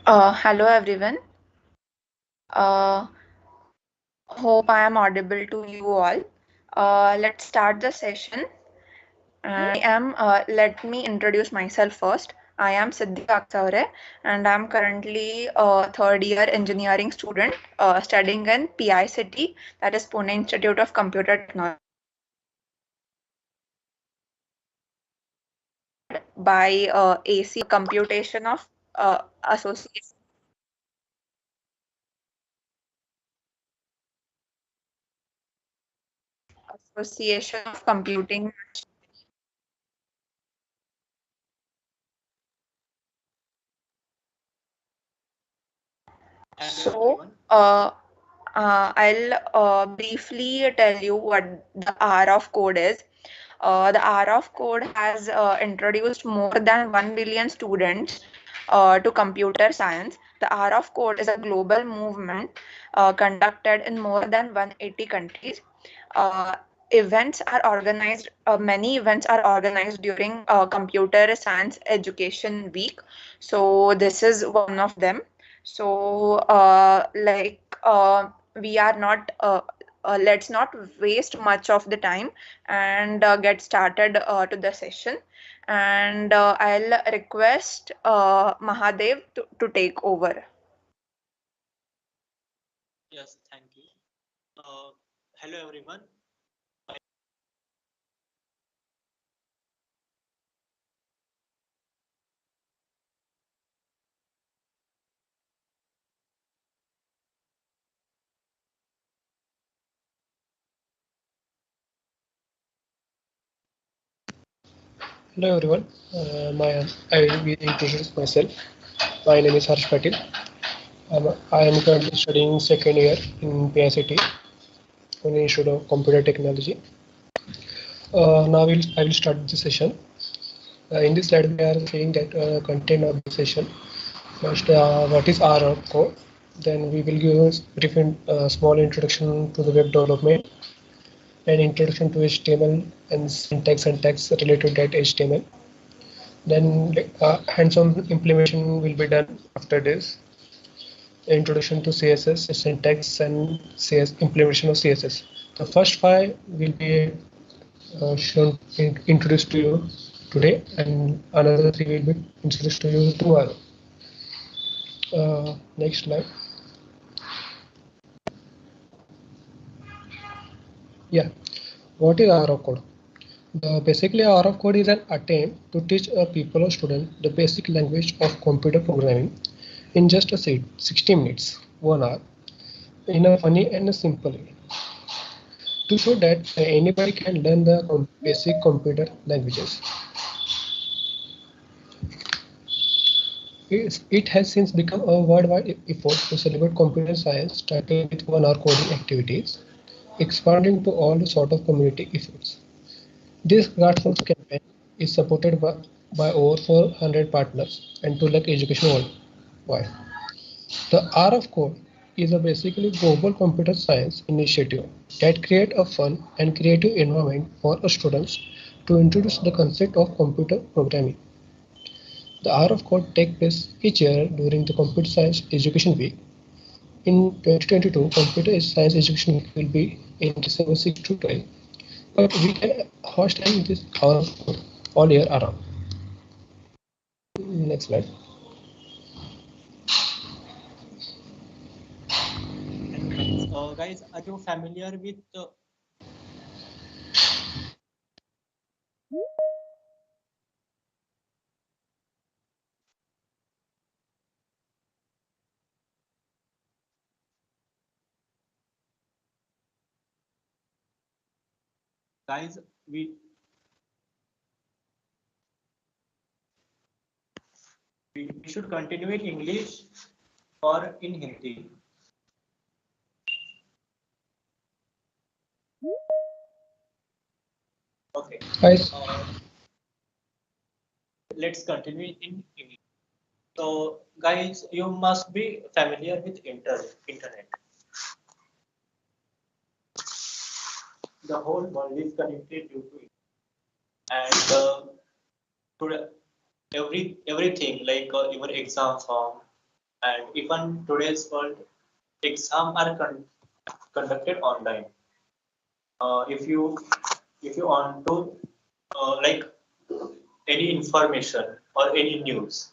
Hello everyone. Uh, Hope I am audible to you all. Let's start the session. Let me introduce myself first. I am Siddhika Aksaure and I'm currently a third year engineering student studying in PICT, that is Pune Institute of Computer Technology, by AC Computation of Association of Computing. I'll briefly tell you what the R of code is. The R of code has introduced more than 1 billion students to computer science. The R of code is a global movement conducted in more than 180 countries. Uh, Many events are organized during Computer Science Education Week. So this is one of them. So, we are not, let's not waste much of the time and get started to the session. And I'll request Mahadev to take over. Yes, thank you. Hello everyone. Hello everyone. I will be introduce myself. My name is Harsh Patil. I am currently studying second year in PICT, Pune Institute of Computer Technology. I will start the session. In this slide, we are saying that content of the session. First, what is R of code? Then we will give a brief small introduction to the web development, an introduction to HTML and syntax related to that HTML. Then hands-on implementation will be done after this. Introduction to CSS, syntax, and CS implementation of CSS. The first five will be introduced to you today, and another three will be introduced to you tomorrow. Next slide. Yeah, what is R of code? Basically, R of code is an attempt to teach a people or student the basic language of computer programming in just a 60 minutes, 1 hour, in a funny and a simple way, to show that anybody can learn the basic computer languages. It has since become a worldwide effort to celebrate computer science, starting with 1 hour coding activities, expanding to all sort of community efforts. This grassroots campaign is supported by over 400 partners and 2 lakh education worldwide. The R of Code is a basically global computer science initiative that creates a fun and creative environment for students to introduce the concept of computer programming. The R of Code takes place each year during the Computer Science Education Week. In 2022, Computer Science Education Week will be in December 6 to 12, but we can host this R of Code all year around. Next slide. Guys, are you familiar with guys? We should continue in English or in Hindi. Okay. Guys, Let's continue in English. So, guys, you must be familiar with internet. The whole world is connected due to it, and today everything like your exam form, And even today's world, exams are conducted online. If you want to like any information or any news,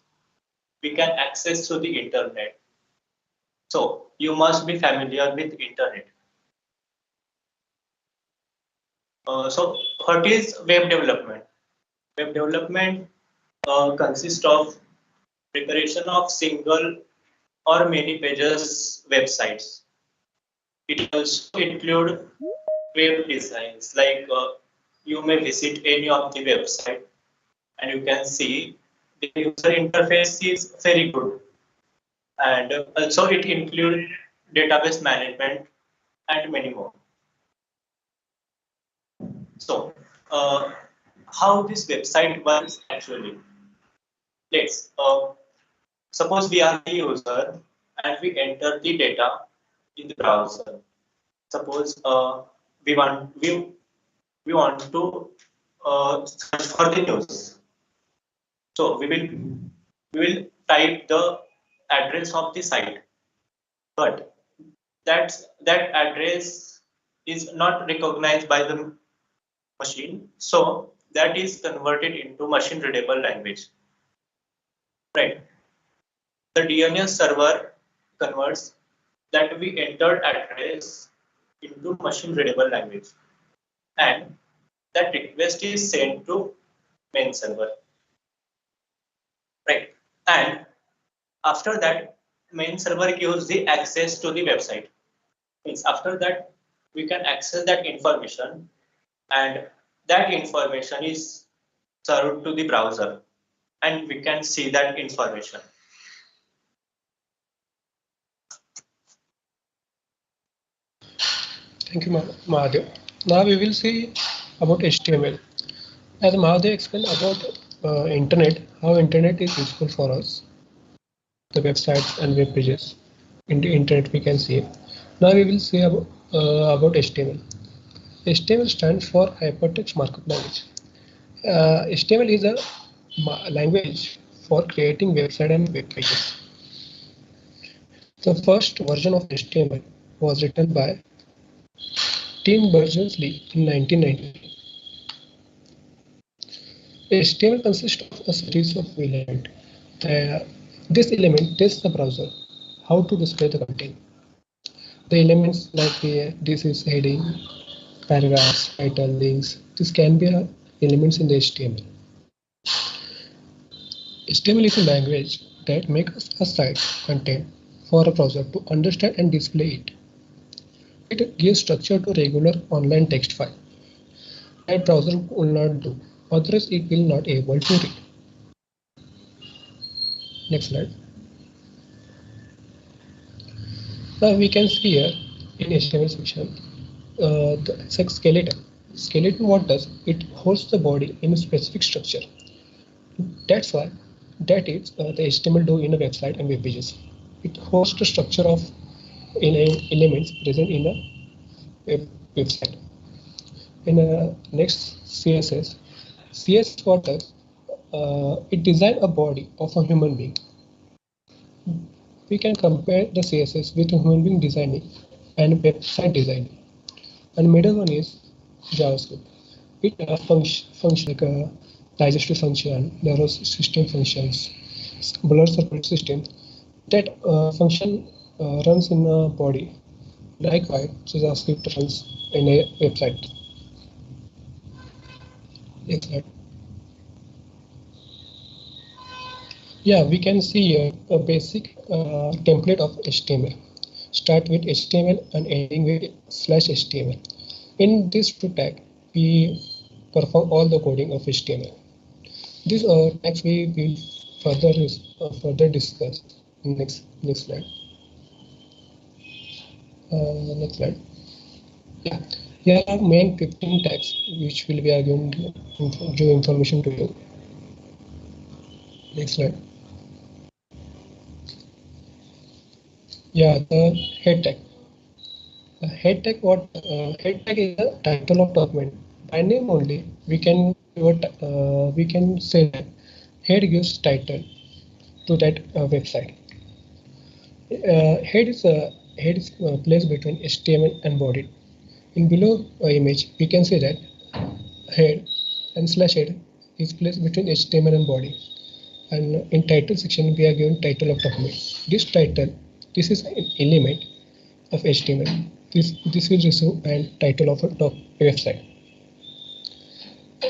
we can access through the internet. So you must be familiar with internet. So what is web development? Web development consists of preparation of single or many pages websites. It also include web designs, like you may visit any of the website and you can see the user interface is very good, and also it includes database management and many more. So how this website works actually? Let's suppose we are the user and we enter the data in the browser. Suppose we want to search for the news. So we will type the address of the site, but that address is not recognized by the machine. So that is converted into machine readable language. Right. The DNS server converts that we entered address into machine readable language, and that request is sent to main server. Right. And after that, main server gives the access to the website. Means after that, we can access that information, and that information is served to the browser, and we can see that information. Thank you, Mahadev. Now we will see about HTML. As Mahadev explained about internet, how internet is useful for us, the websites and web pages. In the internet we can see. Now we will see about HTML. HTML stands for Hypertext Markup Language. HTML is a language for creating website and web pages. The first version of HTML was written by Tim Berners-Lee in 1990. HTML consists of a series of elements. This element tells the browser how to display the content. The elements like this is heading, paragraphs, title, links. This can be elements in the HTML. HTML is a language that makes a site content for a browser to understand and display it. It gives structure to regular online text file that browser will not do, otherwise it will not able to read. Next slide. Now we can see here in HTML section the skeleton. Skeleton, what does? It holds the body in a specific structure. That's why that is the HTML do in a website and web pages. It holds the structure of elements present in a website. In next CSS. CSS what does? It designs a body of a human being. We can compare the CSS with a human being designing and website designing. And middle one is JavaScript. It function like a digestive function, nervous system functions, blood circulatory system. That function runs in a body. Likewise, JavaScript runs in a website. Next slide. Yeah, we can see a basic template of HTML. Start with HTML and ending with /HTML. In this two tag, we perform all the coding of HTML. This tags we will further discuss. Next slide. Next slide. Yeah, here are main 15 tags which will be going to give information to you. Next slide. Yeah, the head tag. Head tag head tag is the title of document. By name only, we can say that head gives title to that website. Head is placed between HTML and body. In below image, we can see that head and slash head is placed between HTML and body. And in title section, we are given title of document. This is an element of HTML. This will receive and title of a website.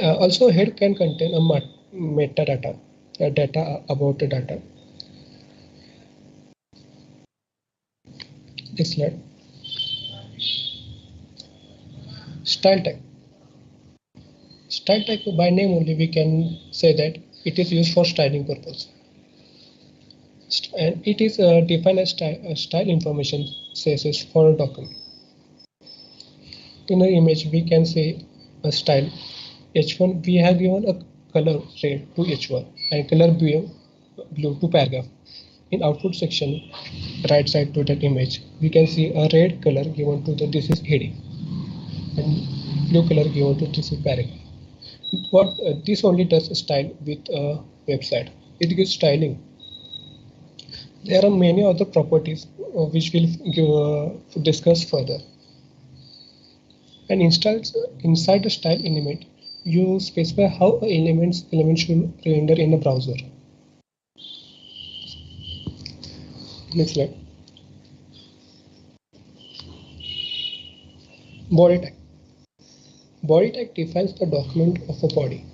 Also, head can contain a metadata, data about the data. Next slide. Style tag. Style tag by name only we can say that it is used for styling purpose. And it is defined as style information says for a document. In the image, we can say a style H1. We have given a color red to H1 and color blue to paragraph. In output section, right side to that image, we can see a red color given to the this is heading and blue color given to this is paragraph. What this only does style with a website. It gives styling. There are many other properties which we'll discuss further. And inside the style element, you specify how element should render in the browser. Next slide. Body tag. Body tag defines the document of a body.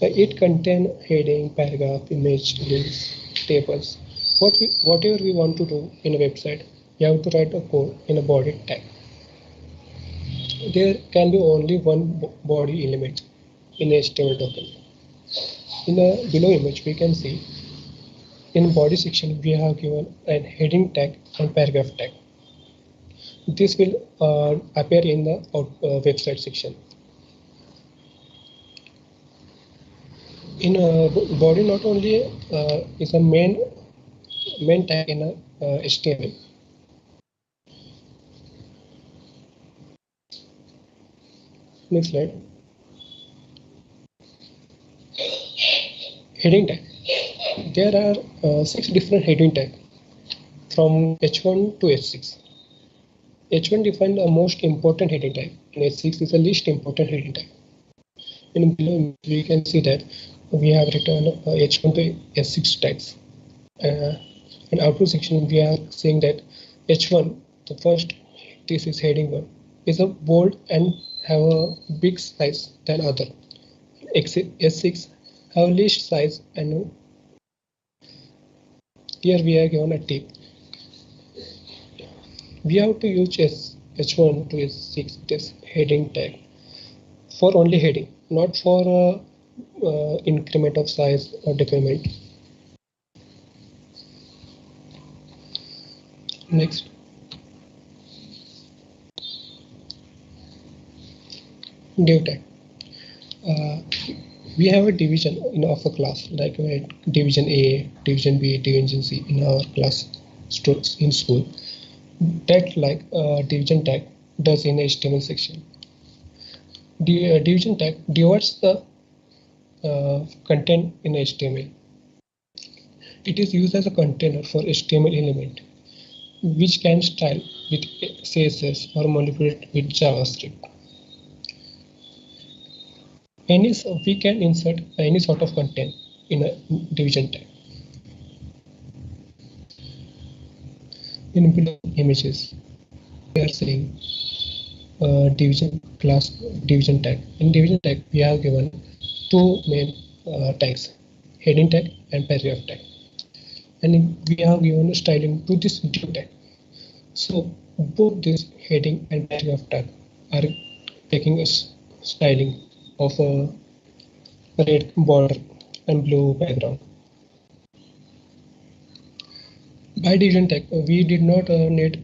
It contains heading, paragraph, image, links, tables. Whatever we want to do in a website, you have to write a code in a body tag. There can be only one body element in a HTML document. In a below image, we can see in body section we have given a heading tag and paragraph tag. This will appear in the website section. In a body, not only is a main tag in a HTML. Next slide. Heading tag. There are 6 different heading tags from H1 to H6. H1 defines the most important heading tag, and H6 is the least important heading tag. In below, we can see that we have written H1 to H6 tags. In output section, we are saying that H1, the first, this is heading 1, is a bold and have a big size than other. S6 have least size, and here we are given a tip. We have to use H1 to H6 this heading tag for only heading, not for increment of size or decrement. Next. Div tag. We have a division of a class, like division A, division B, division C in our class in school. That like division tag does in HTML section. The division tag divides the content in HTML. It is used as a container for HTML element, which can style with CSS or manipulate with JavaScript. We can insert any sort of content in a division tag. In below images, we are saying division class division tag. In division tag, we have given 2 main tags, heading tag and paragraph tag. And we have given styling to this div tag. So both this heading and paragraph tag are taking a styling of a red border and blue background. By division tag, we did not need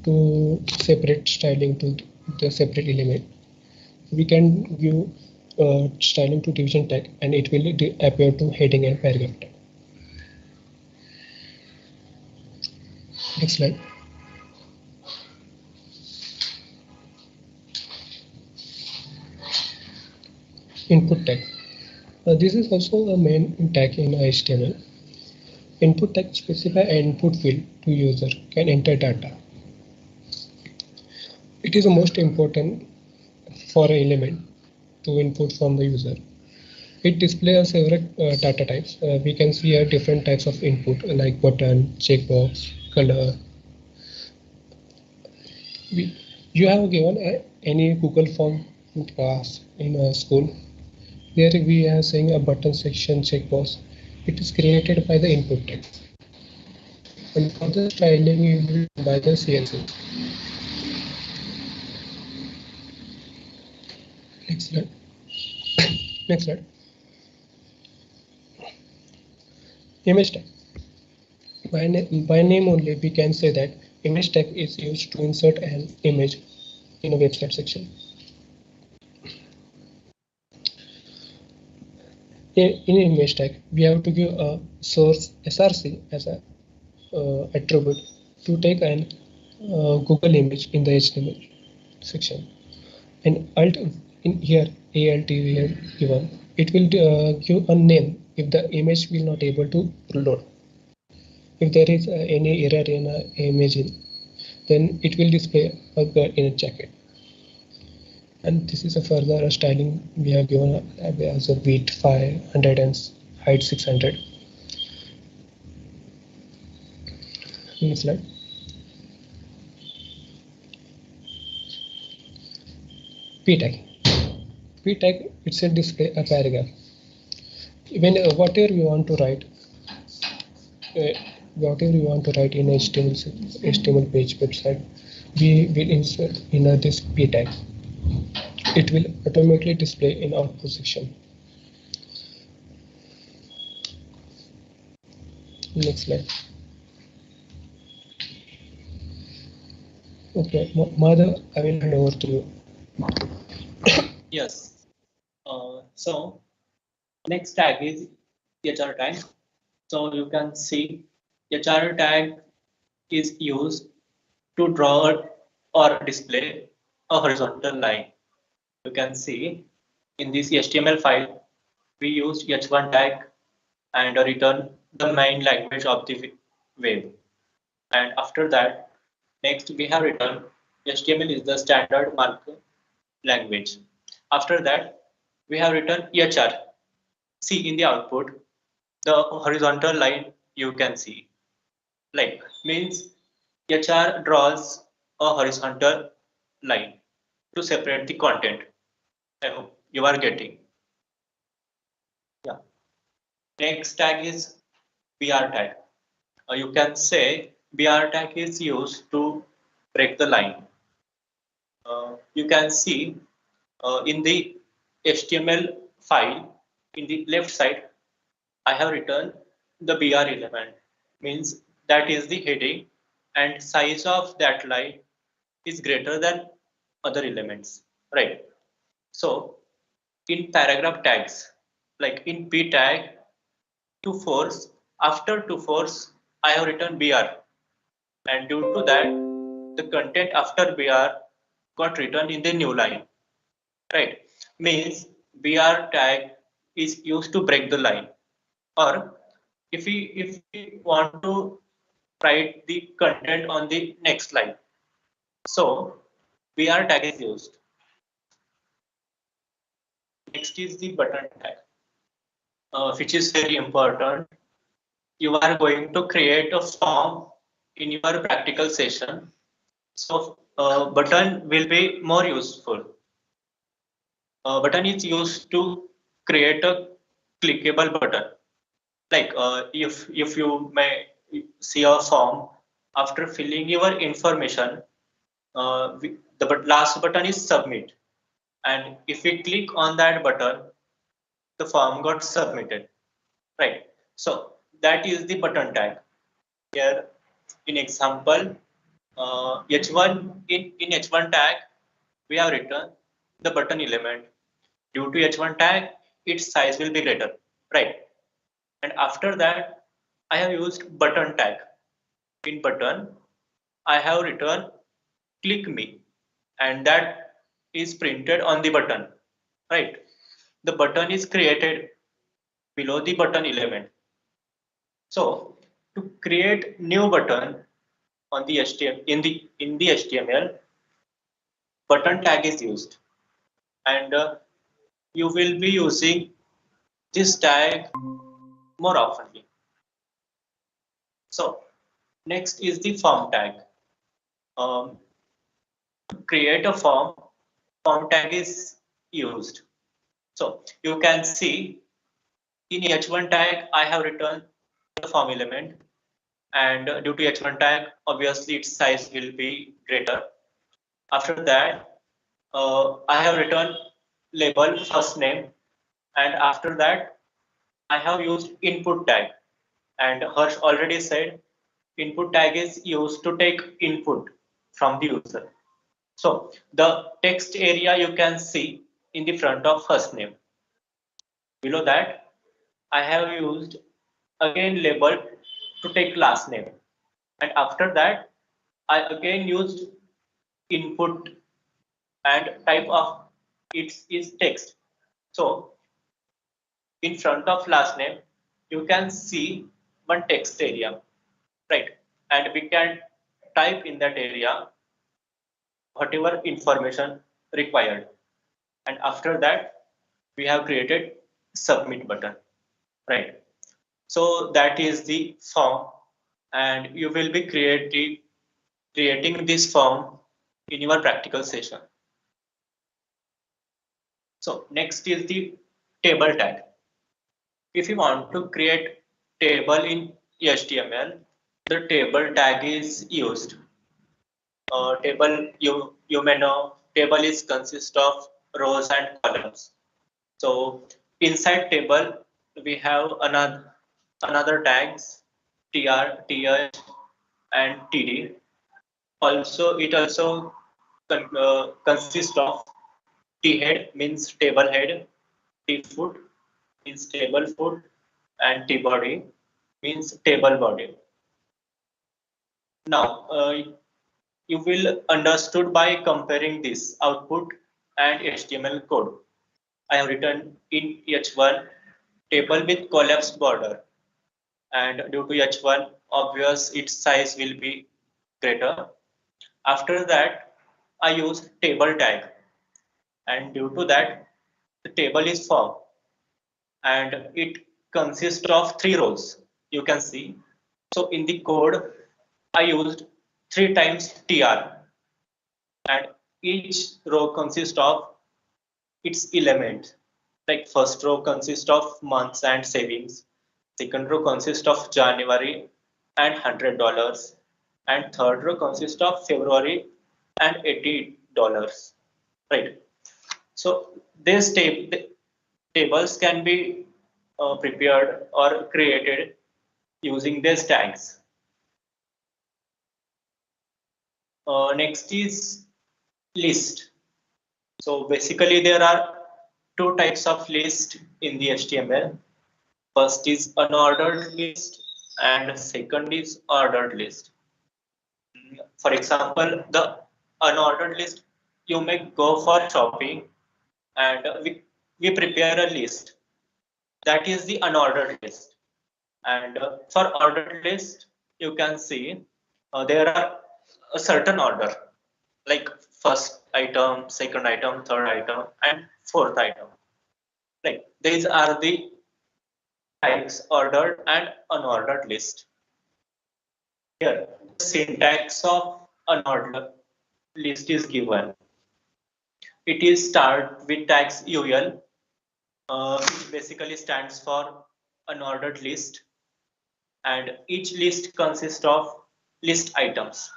to separate styling to the separate element. We can give styling to division tag, and it will appear to heading and paragraph tag. Next slide. Input tag. This is also a main tag in HTML. Input tag specify an input field to user can enter data. It is the most important for an element to input from the user. It displays several data types. We can see different types of input like button, checkbox, color. You have given any Google form in class in a school. There we are saying a button section checkbox. It is created by the input tag. And for the styling, you will by the CSS. Next slide. Next slide. Image tag. By name only, we can say that image tag is used to insert an image in a website section. In image tag, we have to give a source src as a attribute to take an Google image in the HTML section. And alt in here alt we have given, it will give a name if the image will not able to load. If there is any error in an image, then it will display in a jacket. And this is a further styling we have given as a width 500 and height 600. Next slide. P tag. P tag itself display a paragraph. When whatever you want to write, in HTML page website, we will insert in this P tag. It will automatically display in output section. Next slide. Okay, Madhav, I will hand over to you. Yes. So next tag is HR tag. So you can see HR tag is used to draw or display a horizontal line. You can see in this HTML file, we used h1 tag and return the main language of the web. And after that, next we have written HTML is the standard markup language. After that, we have written HR. See in the output, the horizontal line you can see, like means HR draws a horizontal line to separate the content. I hope you are getting. Yeah. Next tag is BR tag. You can say BR tag is used to break the line. You can see in the HTML file in the left side, I have written the BR element, means that is the heading and size of that line is greater than other elements, right? So in paragraph tags, like in P tag, to force, after to force, I have written BR, and due to that, the content after BR got written in the new line, right? Means BR tag is used to break the line, or if we want to write the content on the next line, so BR tag is used. Next is the button tag, which is very important. You are going to create a form in your practical session, so button will be more useful. Button is used to create a clickable button. Like if you may see a form, after filling your information, the last button is submit, and if we click on that button, the form got submitted, right? So that is the button tag. Here in example, h1 in h1 tag we have written the button element. Due to h1 tag, its size will be greater, right? And after that, I have used button tag. In button, I have written click me, and that is printed on the button, right? The button is created below the button element. So to create new button on the HTML in the HTML, button tag is used, and you will be using this tag more oftenly. So next is the form tag. To create a form tag is used. So you can see in h1 tag I have written the form element, and due to h1 tag obviously its size will be greater. After that I have written label first name, and after that I have used input tag, and Harsh already said input tag is used to take input from the user. So the text area you can see in the front of first name. Below that, I have used again label to take last name. And after that, I again used input, and type of it is text. So in front of last name, you can see one text area, right? And we can type in that area whatever information required. And after that, we have created submit button, right? So that is the form, and you will be creating this form in your practical session. So next is the table tag. If you want to create table in HTML, the table tag is used. Table, you may know, table is consist of rows and columns. So inside table we have another tags tr, th, and td. Also, it also consists of t head means table head, t foot means table foot, and t body means table body. Now you will understood by comparing this output and HTML code. I have written in h1 table with collapsed border, and due to h1 obvious its size will be greater. After that I use table tag, and due to that the table is formed, and it consists of 3 rows, you can see. So in the code I used 3 times tr, and each row consists of its element. Like first row consists of months and savings, second row consists of January and $100, and third row consists of February and $80. Right. So these tables can be prepared or created using these tags. Next is list. So basically there are 2 types of list in the HTML. First is unordered list, and second is ordered list. For example, the unordered list, you may go for shopping, and we prepare a list. That is the unordered list. And for ordered list, you can see there are a certain order, like first item, second item, third item, and fourth item. Like these are the types ordered and unordered list. Here, the syntax of unordered list is given. It is start with tags UL, which basically stands for unordered list, and each list consists of list items.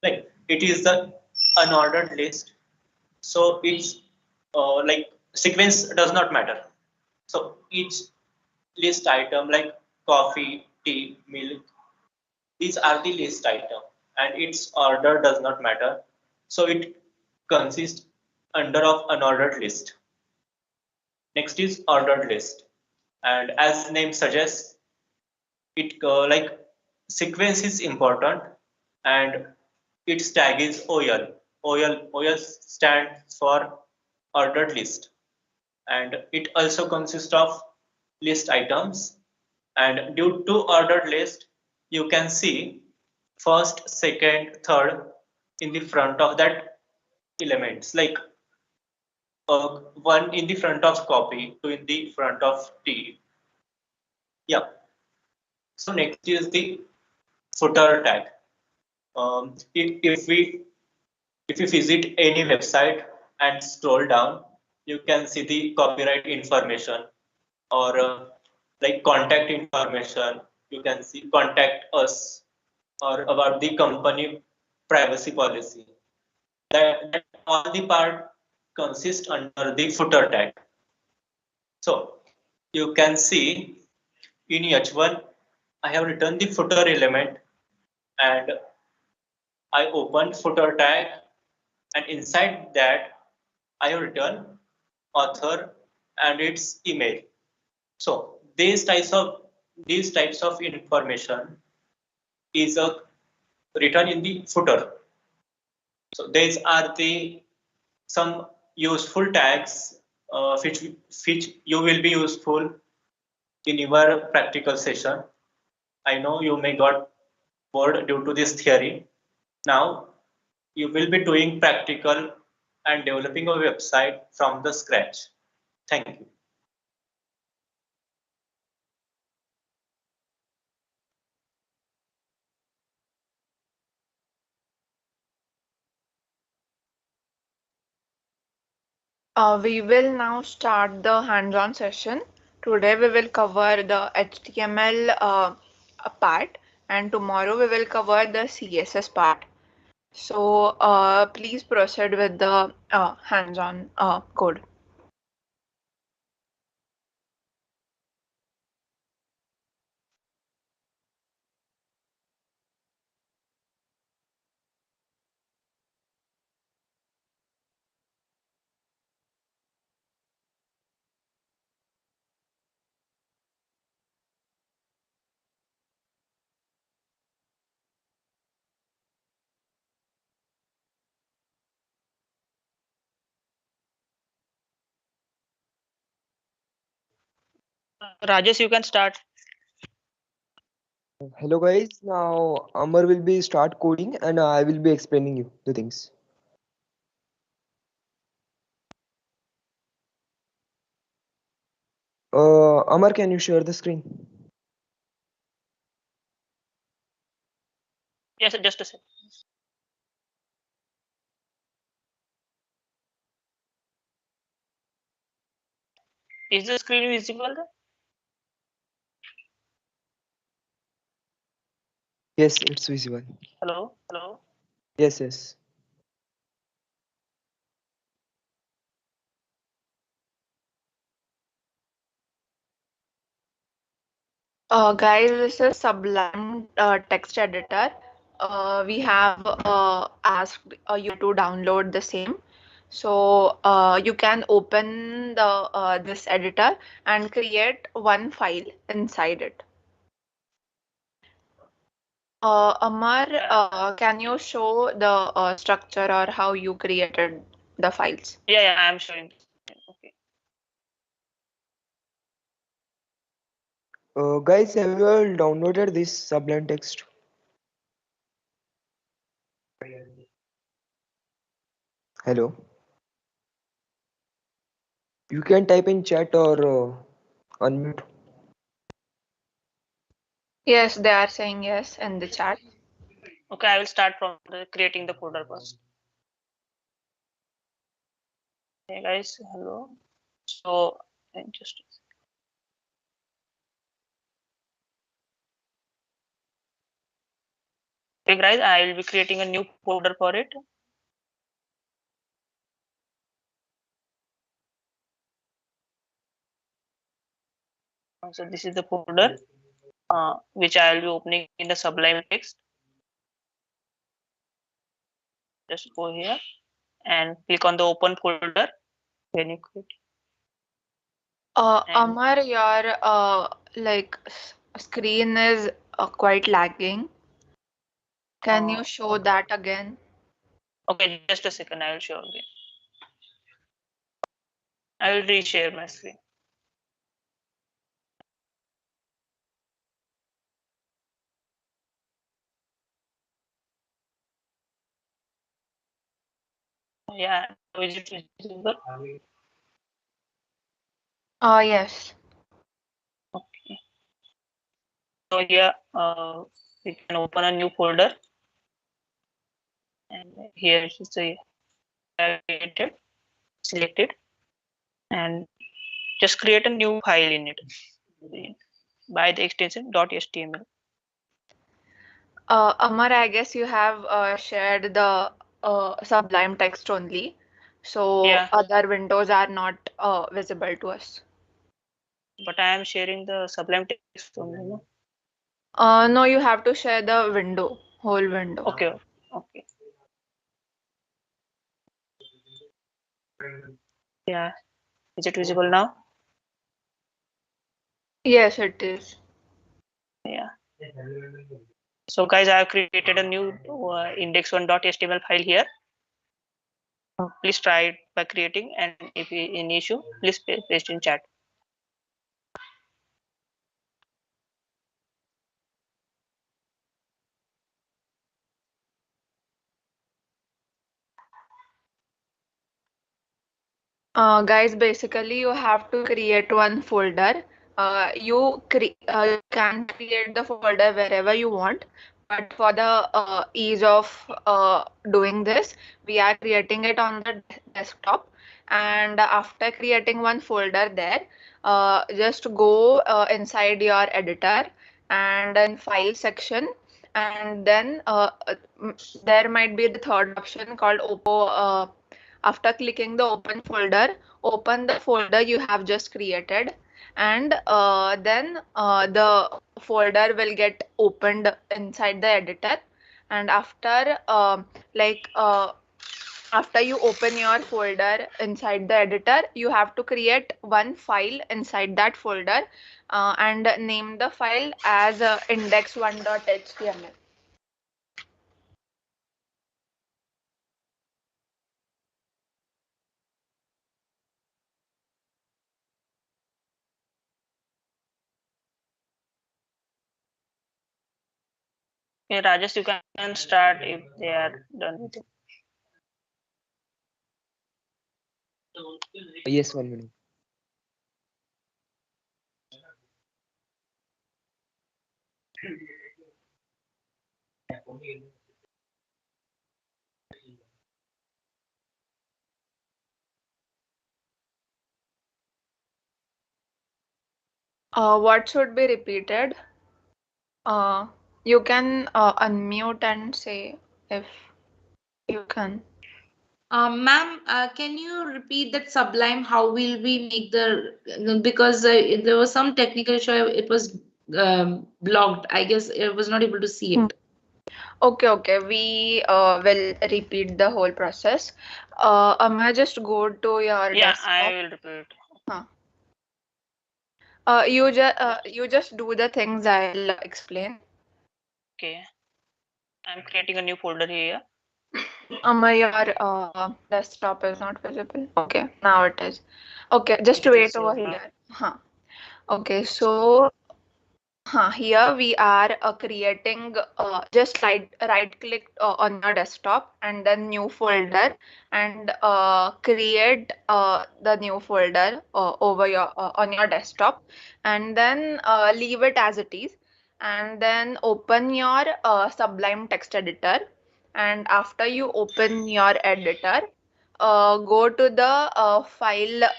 Like it is the unordered list, so it's like sequence does not matter. So each list item like coffee, tea, milk, these are the list item, and its order does not matter. So it consists under of unordered list. Next is ordered list, and as name suggests, it like sequence is important, and its tag is OL. OL stands for ordered list, and it also consists of list items. And due to ordered list, you can see first, second, third in the front of that elements, like one in the front of copy, two in the front of T. Yeah. So next is the footer tag. If we visit any website and scroll down, you can see the copyright information or like contact information. You can see contact us or about the company privacy policy. That all the part consists under the footer tag. So you can see in H1, I have written the footer element and I opened footer tag, and inside that I have written author and its email. So these types of information is written in the footer. So these are the some useful tags which you will be useful in your practical session. I know you may got bored due to this theory. Now you will be doing practical and developing a website from the scratch. Thank you. We will now start the hands-on session. Today we will cover the HTML part, and tomorrow we will cover the CSS part. So please proceed with the hands-on code. Rajesh, you can start. Hello guys, now Amar will be start coding and I will be explaining you the things. Amar, can you share the screen? Yes, just a second. Is the screen visible there? Yes, it's visible. Hello? Hello? Yes, yes. Guys, this is Sublime text editor. We have asked you to download the same. So you can open the this editor and create one file inside it. Amar, can you show the structure or how you created the files? Yeah, I'm showing. Okay. Guys, have you all downloaded this Sublime text? Hello. You can type in chat or unmute. Yes, they are saying yes in the chat. Okay, I will start from creating the folder first. Hey guys, hello. So just okay guys, I will be creating a new folder for it. So this is the folder which I will be opening in the Sublime text. Just go here and click on the open folder when you create. And Amar, your screen is quite lagging. Can you show that again? okay, just a second, I will show again. I will reshare my screen. Yeah, is it visible? Yes. Okay. So here we can open a new folder, and here it is created, selected, and just create a new file in it by the extension .html. Amar, I guess you have shared the Sublime text only, so Yeah, other windows are not visible to us. but I am sharing the Sublime text only. No? No, you have to share the window, whole window. Okay, okay. Yeah, is it visible now? Yes, it is. Yeah. So guys, I have created a new index1.html file here. Please try it by creating, and if any issue, please paste in chat. Guys, basically you have to create one folder. You can create the folder wherever you want, but for the ease of doing this, we are creating it on the desktop. And after creating one folder there, just go inside your editor and then file section, and then there might be the third option called OPPO. After clicking the open folder, open the folder you have just created, and then the folder will get opened inside the editor. And like after you open your folder inside the editor, you have to create one file inside that folder and name the file as index1.html. Okay, Rajesh, you can start if they are done with it. Yes, 1 minute. What should be repeated? You can unmute and say if you can. Ma'am, can you repeat that Sublime? How will we make the, because there was some technical issue, it was blocked. I guess I was not able to see it. Okay. We will repeat the whole process. Amma, just go to your Yeah, I desktop. will repeat. Huh. You just do the things I'll explain. Okay, I'm creating a new folder here. Amma, your desktop is not visible. Okay, now it is. Okay, just It wait is over now. here. Huh. Okay, so here we are creating just right click on your desktop and then new folder, and create the new folder over your on your desktop, and then leave it as it is, and then open your Sublime text editor. And after you open your editor, go to the file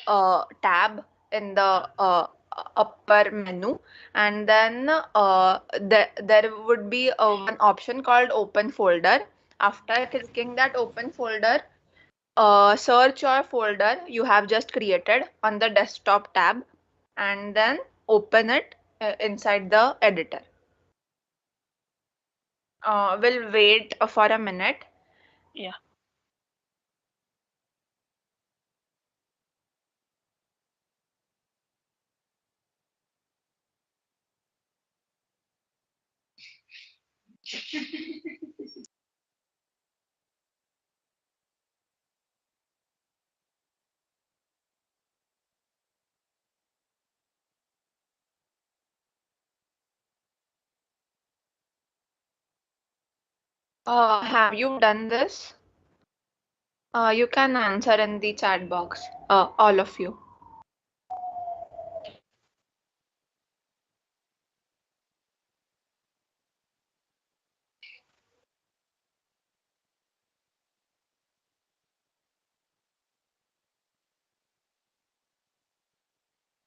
tab in the upper menu, and then there would be one option called open folder. After clicking that open folder, search your folder you have just created on the desktop tab, and then open it inside the editor. We'll wait for a minute. Yeah. Have you done this? You can answer in the chat box, all of you.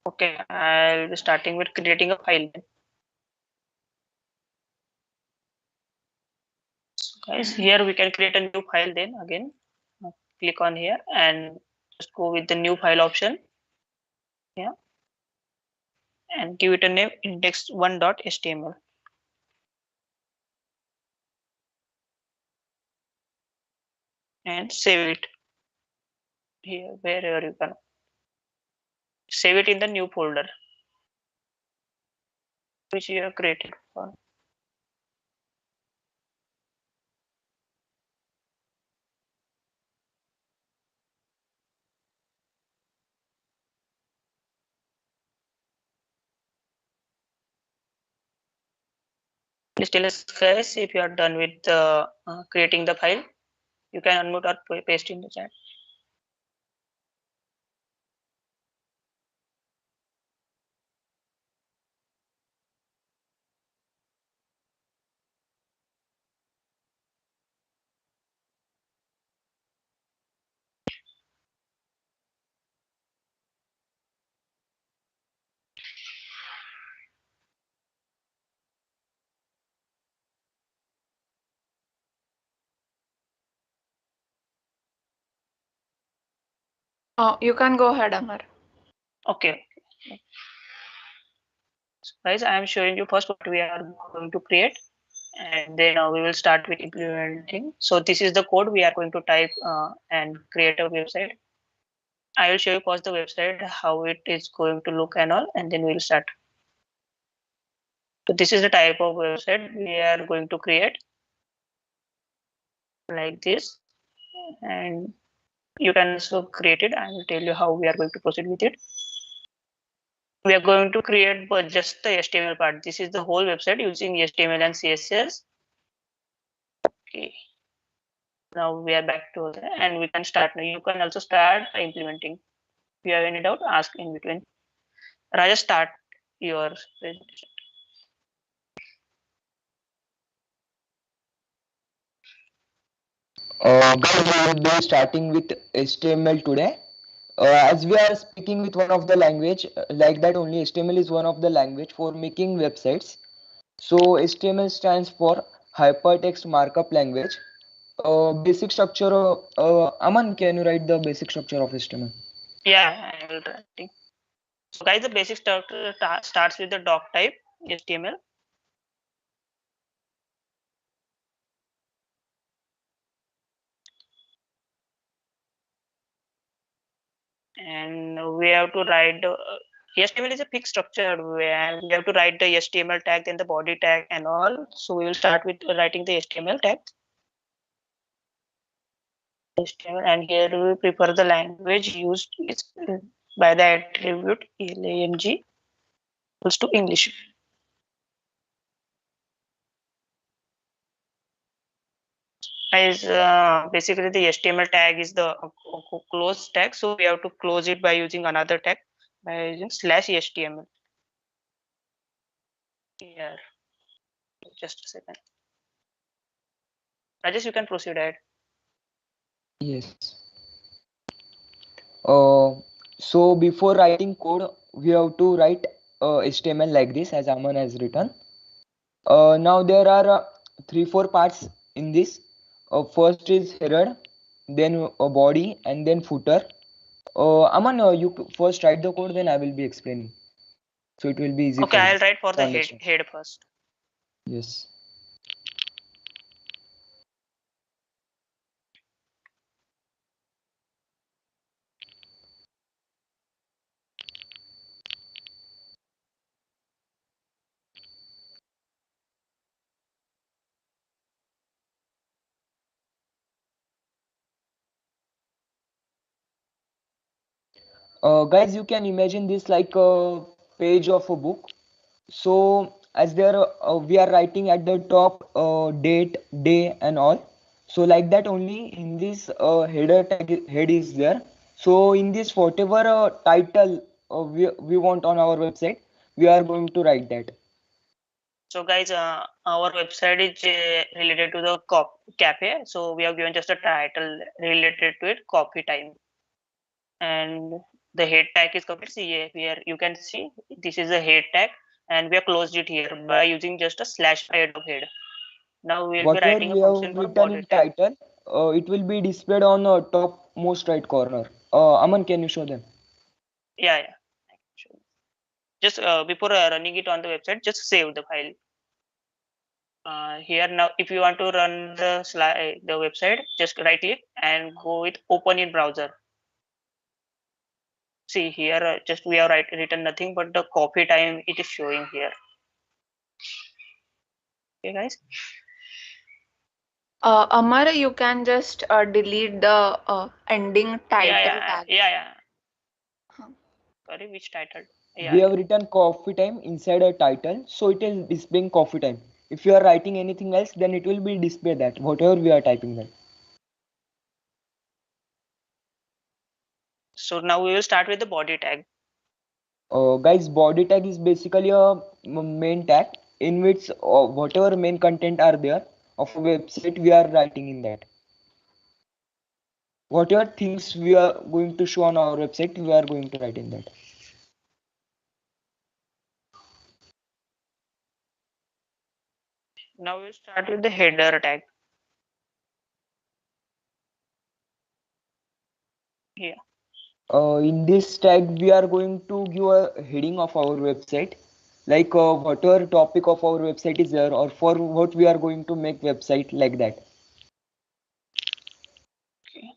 Okay, I'll be starting with creating a file. So guys, here we can create a new file then again. Click on here and just go with the new file option. Yeah. And give it a name index1.html. And save it here wherever you can. Save it in the new folder which you have created for. Please tell us guys if you are done with creating the file. You can unmute or paste in the chat. You can go ahead, Amar. Okay. So guys, I am showing you first what we are going to create, and then we will start with implementing. So this is the code we are going to type and create a website. I will show you first the website, how it is going to look and all, and then we'll start. So this is the type of website we are going to create, like this, and you can also create it. I will tell you how we are going to proceed with it. We are going to create but just the HTML part. This is the whole website using HTML and CSS. Okay. Now we are back to there and we can start now. You can also start implementing. If you have any doubt, ask in between. Raja, start your presentation. Guys, we will be starting with HTML today. As we are speaking with one of the language, like that only HTML is one of the language for making websites. So HTML stands for Hypertext Markup Language. Basic structure, Aman, can you write the basic structure of HTML? Yeah, I will writing. So guys, the basic structure starts with the doc type HTML. And we have to write the HTML is a fixed structure where we have to write the HTML tag, then the body tag and all. So we will start with writing the HTML tag. HTML, and here we prefer the language used is by the attribute lang equals to English. As basically the HTML tag is the close tag, so we have to close it by using another tag by using /HTML. Here, just a second. Rajesh, you can proceed ahead. Yes. So before writing code, we have to write HTML like this, as Aman has written. Now there are 3-4 parts in this. First is header, then a body, and then footer. Aman, you first write the code, then I will be explaining. So it will be easy. Okay, for I'll you write for to the understand. head first. Yes. Guys, you can imagine this like a page of a book. So as there we are writing at the top date, day and all. So like that only in this header tag head is there. So in this whatever title we want on our website, we are going to write that. So guys, our website is related to the cafe. So we have given just a title related to it, coffee time. And the head tag is copied. See here, you can see this is a head tag, and we have closed it here by using just a slash head of head. Now we will be Whatever writing a we function have for written body in tag. title, it will be displayed on top most right corner. Aman, can you show them? Yeah. Sure. Just before running it on the website, just save the file. Here now, if you want to run the website, just right click and go with open in browser. See here, just we have written nothing but the copy time it is showing here. Okay, guys. Amar, you can just delete the ending title tag. Yeah. Huh. Sorry, which title? We have written coffee time inside a title, so it is displaying coffee time. If you are writing anything else, then it will be display that whatever we are typing that. So now we will start with the body tag. Guys, body tag is basically a main tag in which whatever main content are there of a website, we are writing in that. Whatever things we are going to show on our website, we are going to write in that. Now we'll start with the header tag. Yeah. In this tag, we are going to give a heading of our website, like whatever topic of our website is there, or for what we are going to make website like that. Okay.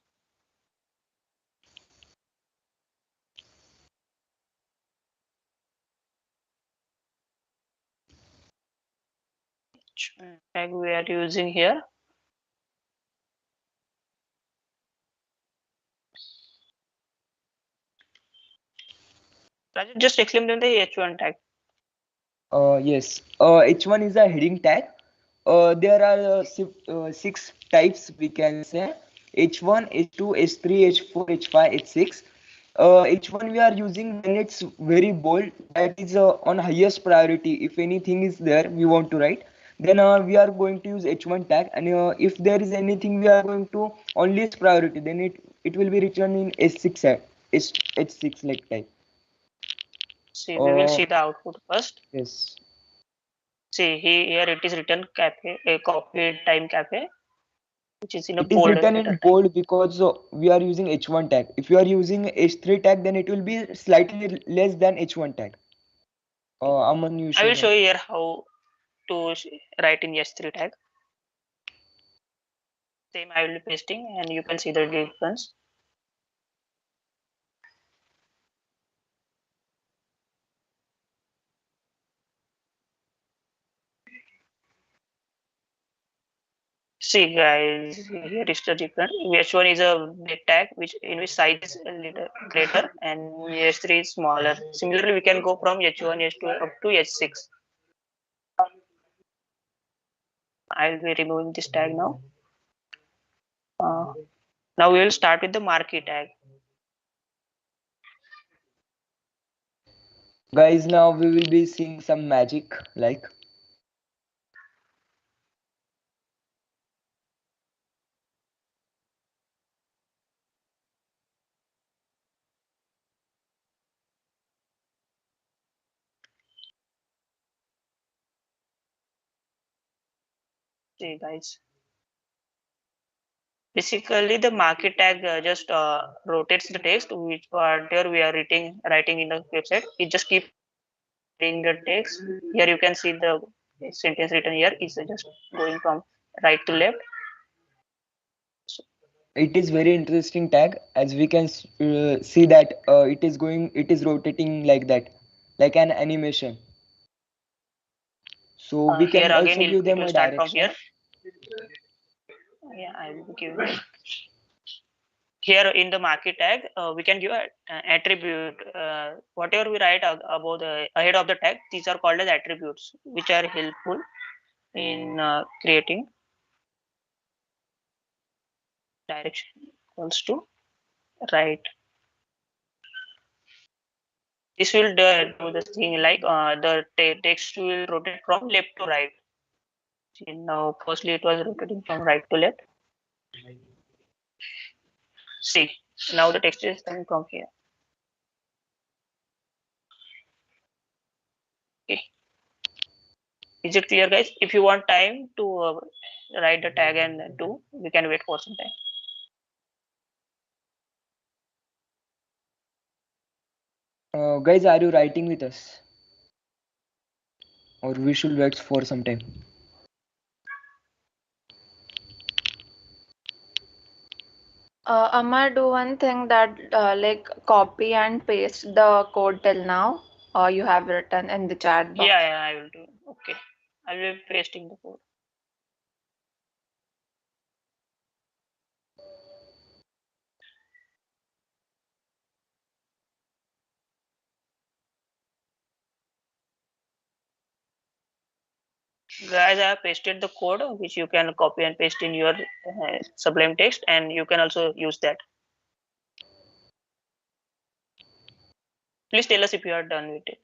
Which tag we are using here? Raju, just explain them the H1 tag. Yes, H1 is a heading tag. There are 6 types we can say: H1, H2, H3, H4, H5, H6. H1 we are using when it's very bold, that is on highest priority. If anything is there we want to write, then we are going to use H1 tag, and if there is anything we are going to on least priority, then it will be written in H6 H6 like type. See, we will see the output first. Yes. See here it is written cafe, a coffee time cafe, which is in a It is bold written letter in type. bold because we are using H1 tag. If you are using H3 tag, then it will be slightly less than H1 tag. Aman, you I will show show you here how to write in S3 tag. Same I will be pasting and you can see the difference. See guys, here is the difference. H1 is a big tag in which size is a little greater and S3 is smaller. Similarly, we can go from H1, H2 up to H6. I will be removing this tag now. Now we will start with the marquee tag. Guys, now we will be seeing some magic like. See guys. Basically, the marquee tag just rotates the text, which whatever we are writing in the website. It just keeps reading the text. Here you can see the sentence written here is just going from right to left. It is very interesting tag, as we can see that it is rotating like that, like an animation. So we Here can again, also give it them will a start from direction. here. Yeah, I will give it. Here in the marquee tag, we can give an attribute. Whatever we write about the ahead of the tag, these are called as attributes, which are helpful in creating. direction equals to right. This will do the thing like the text will rotate from left to right. See, now firstly it was rotating from right to left. See, now the text is coming from here. Okay. Is it clear, guys? If you want time to write the tag and do, we can wait for some time. Guys, are you writing with us? Or we should wait for some time? Amar, do one thing that like copy and paste the code till now, or you have written in the chat box. Yeah, I will do. Okay, I will be pasting the code. Guys, I have pasted the code which you can copy and paste in your Sublime text, and you can also use that. Please tell us if you are done with it.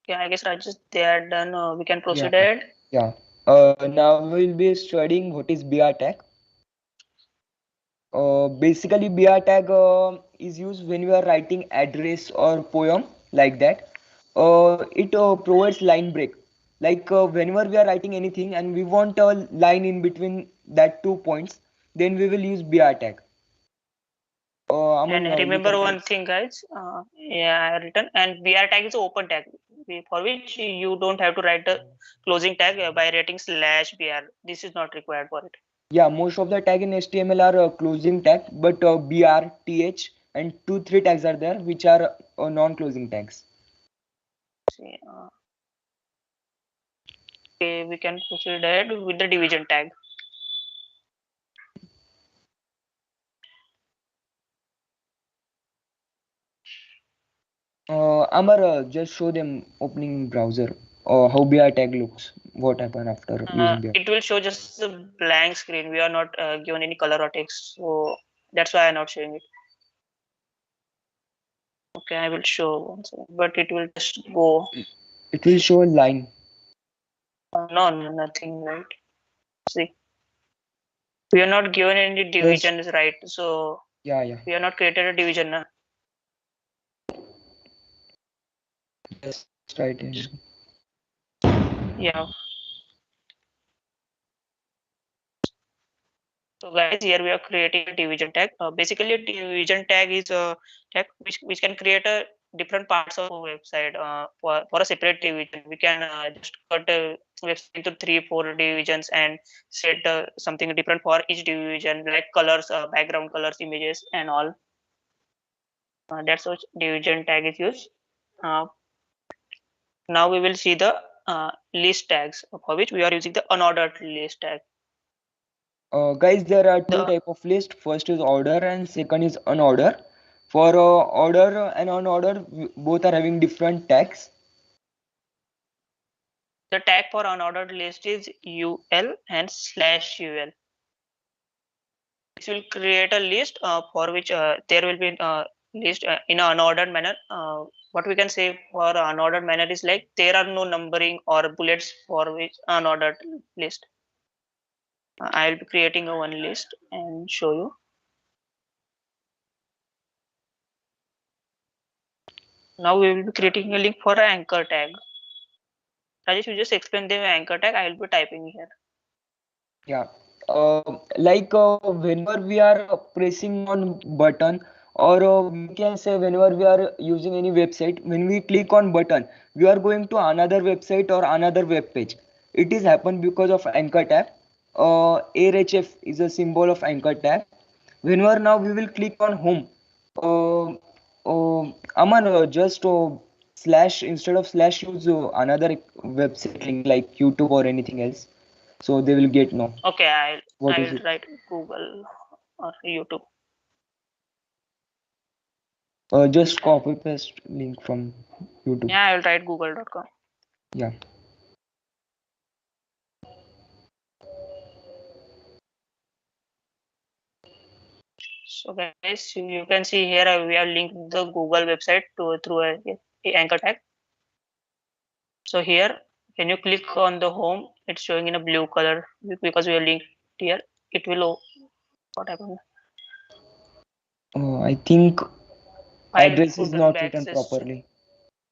Yeah, I guess Rajesh, they are done. We can proceed ahead. Yeah. Now we'll be studying what is BR tag. Basically, BR tag is used when you are writing address or poem like that. It provides line break. Like whenever we are writing anything and we want a line in between that 2 points, then we will use BR tag. And remember one thing, guys. Yeah, I written, and BR tag is open tag for which you don't have to write the closing tag by writing /BR. This is not required for it. Yeah, most of the tag in HTML are closing tag, but BR, TH, and 2-3 tags are there, which are non-closing tags. See, okay, we can proceed ahead with the division tag. Amar, just show them opening browser how BR tag looks. What happened after using BR? It will show just a blank screen. We are not given any color or text, so that's why I'm not showing it. Okay, I will show one second, but it will just go. It will show a line. No, nothing, right? See, we are not given any divisions, right? So yeah, we are not created a division. Na? Yes, right. Yeah. So guys, here we are creating a division tag. Basically, a division tag is a tag which can create a different parts of a website for a separate division. We can just cut a website into 3-4 divisions and set something different for each division, like colors, background colors, images, and all. That's what division tag is used. Now we will see the list tags, for which we are using the unordered list tag. Guys, there are two type of list. First is order and second is unorder. For order and unorder, both are having different tags. The tag for unordered list is UL and /UL. This will create a list for which there will be a list in an unordered manner. What we can say for unordered manner is like there are no numbering or bullets for which unordered list. I will be creating a one list and show you. Now we will be creating a link for an anchor tag. Rajesh, you just explain the anchor tag. I will be typing here. Yeah, like whenever we are pressing on button or we can say whenever we are using any website, when we click on button, we are going to another website or another web page. It is happen because of anchor tag. ARHF is a symbol of anchor tag. Whenever now we will click on home, uh, Aman, just slash, instead of slash, use another website link like YouTube or anything else, so they will get know Okay, what is I'll it. write Google or YouTube. Just copy paste link from YouTube. Yeah, I'll write google.com. Yeah. So guys, you can see here we have linked the Google website to through a anchor tag. So here, when you click on the home, it's showing in a blue color because we are linked here. It will what happened? I think File address is couldn't be not written accessed. properly.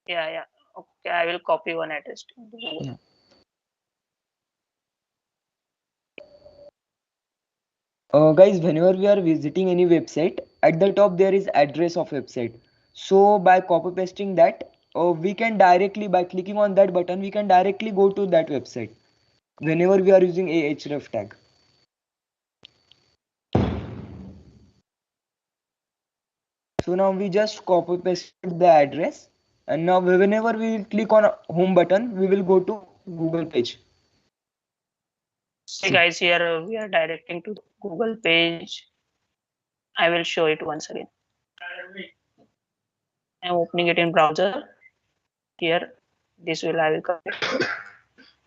Yeah. Okay, I will copy one address. Yeah. Guys, whenever we are visiting any website, at the top there is address of website. So by copy pasting that, we can directly, by clicking on that button, we can directly go to that website whenever we are using a href tag. So now we just copy pasted the address, and now whenever we click on home button, we will go to Google page. See guys, here we are directing to the Google page. I will show it once again. I'm opening it in browser. Here, this will I will copy.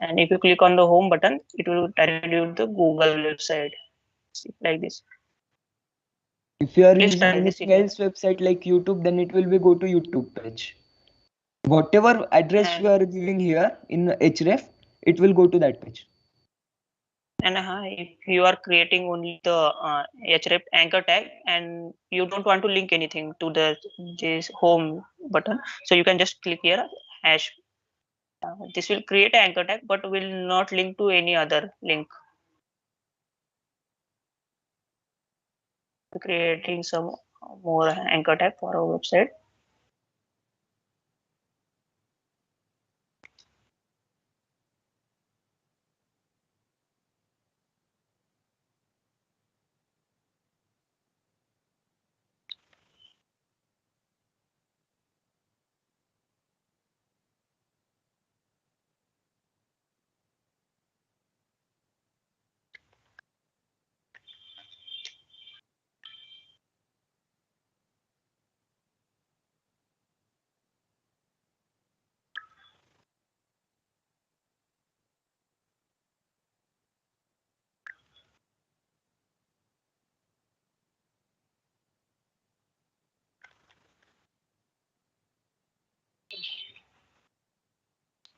And if you click on the home button, it will direct you to the Google website. See, like this. If you are Please using try this in anything your else website like YouTube, then it will be go to YouTube page. Whatever address you and are giving here in href, it will go to that page. and if you are creating only the href anchor tag and you don't want to link anything to this home button, so you can just click here hash. This will create an anchor tag, but will not link to any other link. Creating some more anchor tag for our website.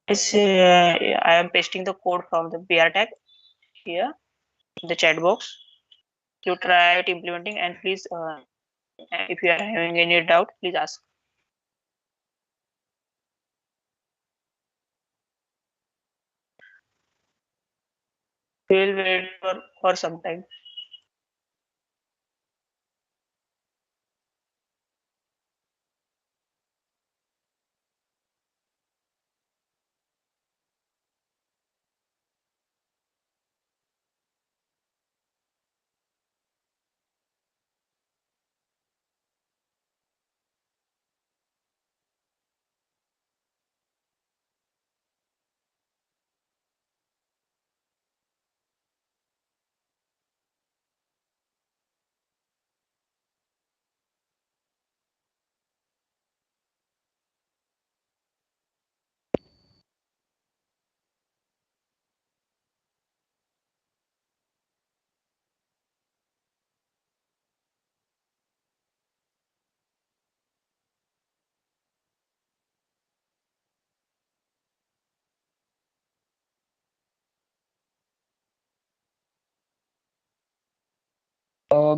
I am pasting the code from the BR tag here in the chat box. You try it implementing, and please, if you are having any doubt, please ask. We will wait for some time.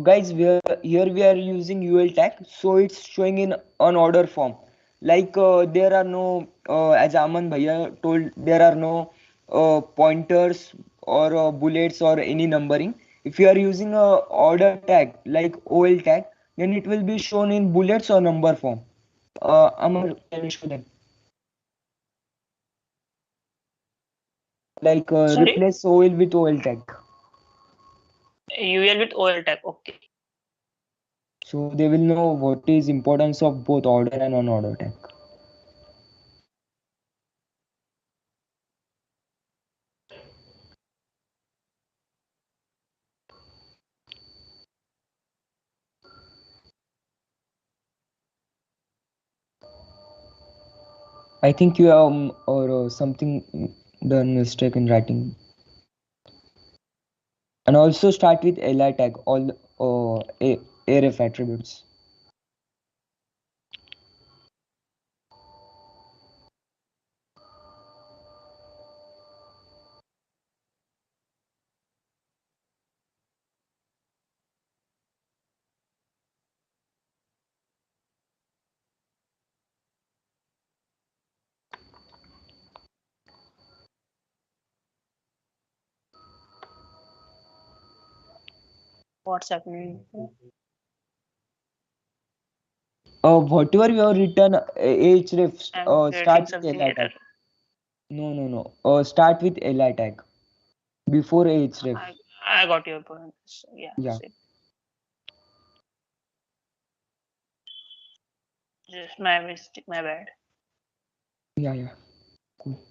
Guys, here we are using UL tag, so it's showing in an order form. Like there are no, as Aman Bhaiya told, there are no pointers or bullets or any numbering. If you are using a order tag like OL tag, then it will be shown in bullets or number form. Amar, can you show them? Like Sorry? replace OL with OL tag. UL with OL tag. Okay. So they will know what is importance of both order and unorder tag. I think you have or something done mistake in writing. And also start with li tag, all aref attributes. What's happening? Whatever you have written, href I'm creating start with something li error. tag. No. Start with li tag before href. I got your point. So, yeah. Yeah. Same. Just my mistake. My bad. Yeah. Cool.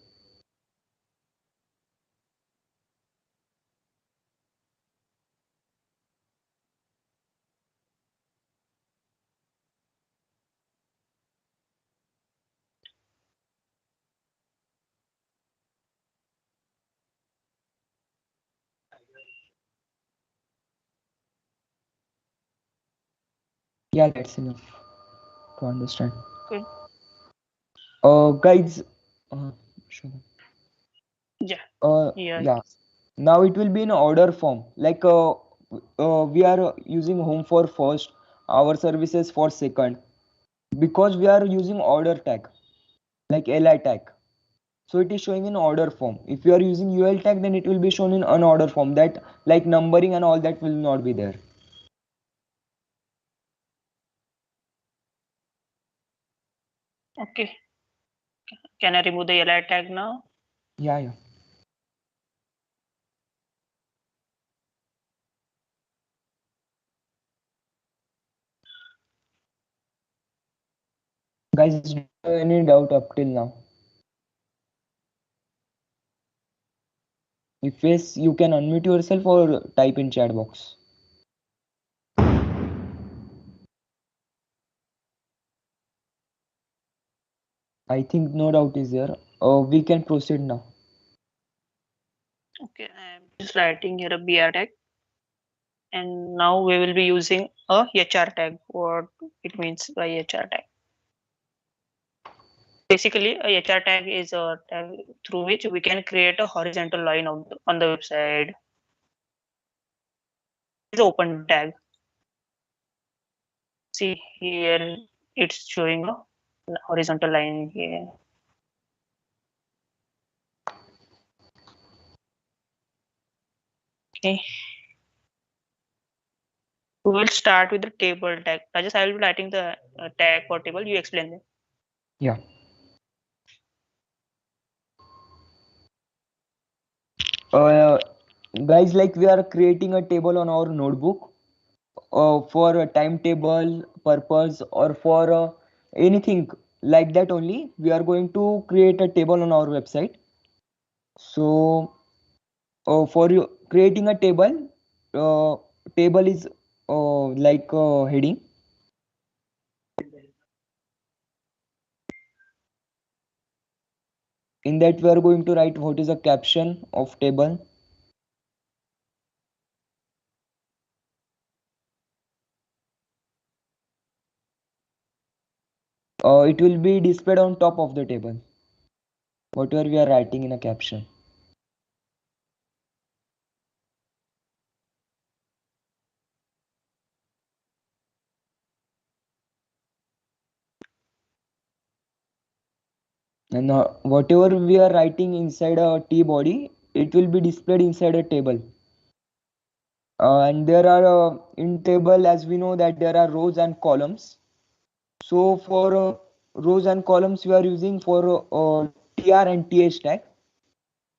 Yeah, that's enough to understand. Good. Guys, show them. Yeah. Yeah. Yeah. Now it will be in order form. Like we are using home for first, our services for second, because we are using order tag, like li tag. So it is showing in order form. If you are using ul tag, then it will be shown in unorder form. That like numbering and all that will not be there. Okay. Can I remove the li tag now? Yeah. Guys, do you have any doubt up till now? If yes, you can unmute yourself or type in chat box. I think no doubt is there. We can proceed now. Okay. I'm just writing here a BR tag. And now we will be using a HR tag. What it means by HR tag. Basically, a HR tag is a tag through which we can create a horizontal line on the website. It's open tag. See here, it's showing a horizontal line here. Okay. We will start with the table tag. Rajesh, I will be writing the tag for table. You explain them. Yeah. Guys, like we are creating a table on our notebook for a timetable purpose or for anything like that only. We are going to create a table on our website. So for you creating a table is like heading. In that we are going to write what is a caption of table. It will be displayed on top of the table, whatever we are writing in a caption. And whatever we are writing inside a T body, it will be displayed inside a table. And there are in table, as we know that there are rows and columns. So for rows and columns we are using for tr and th tag.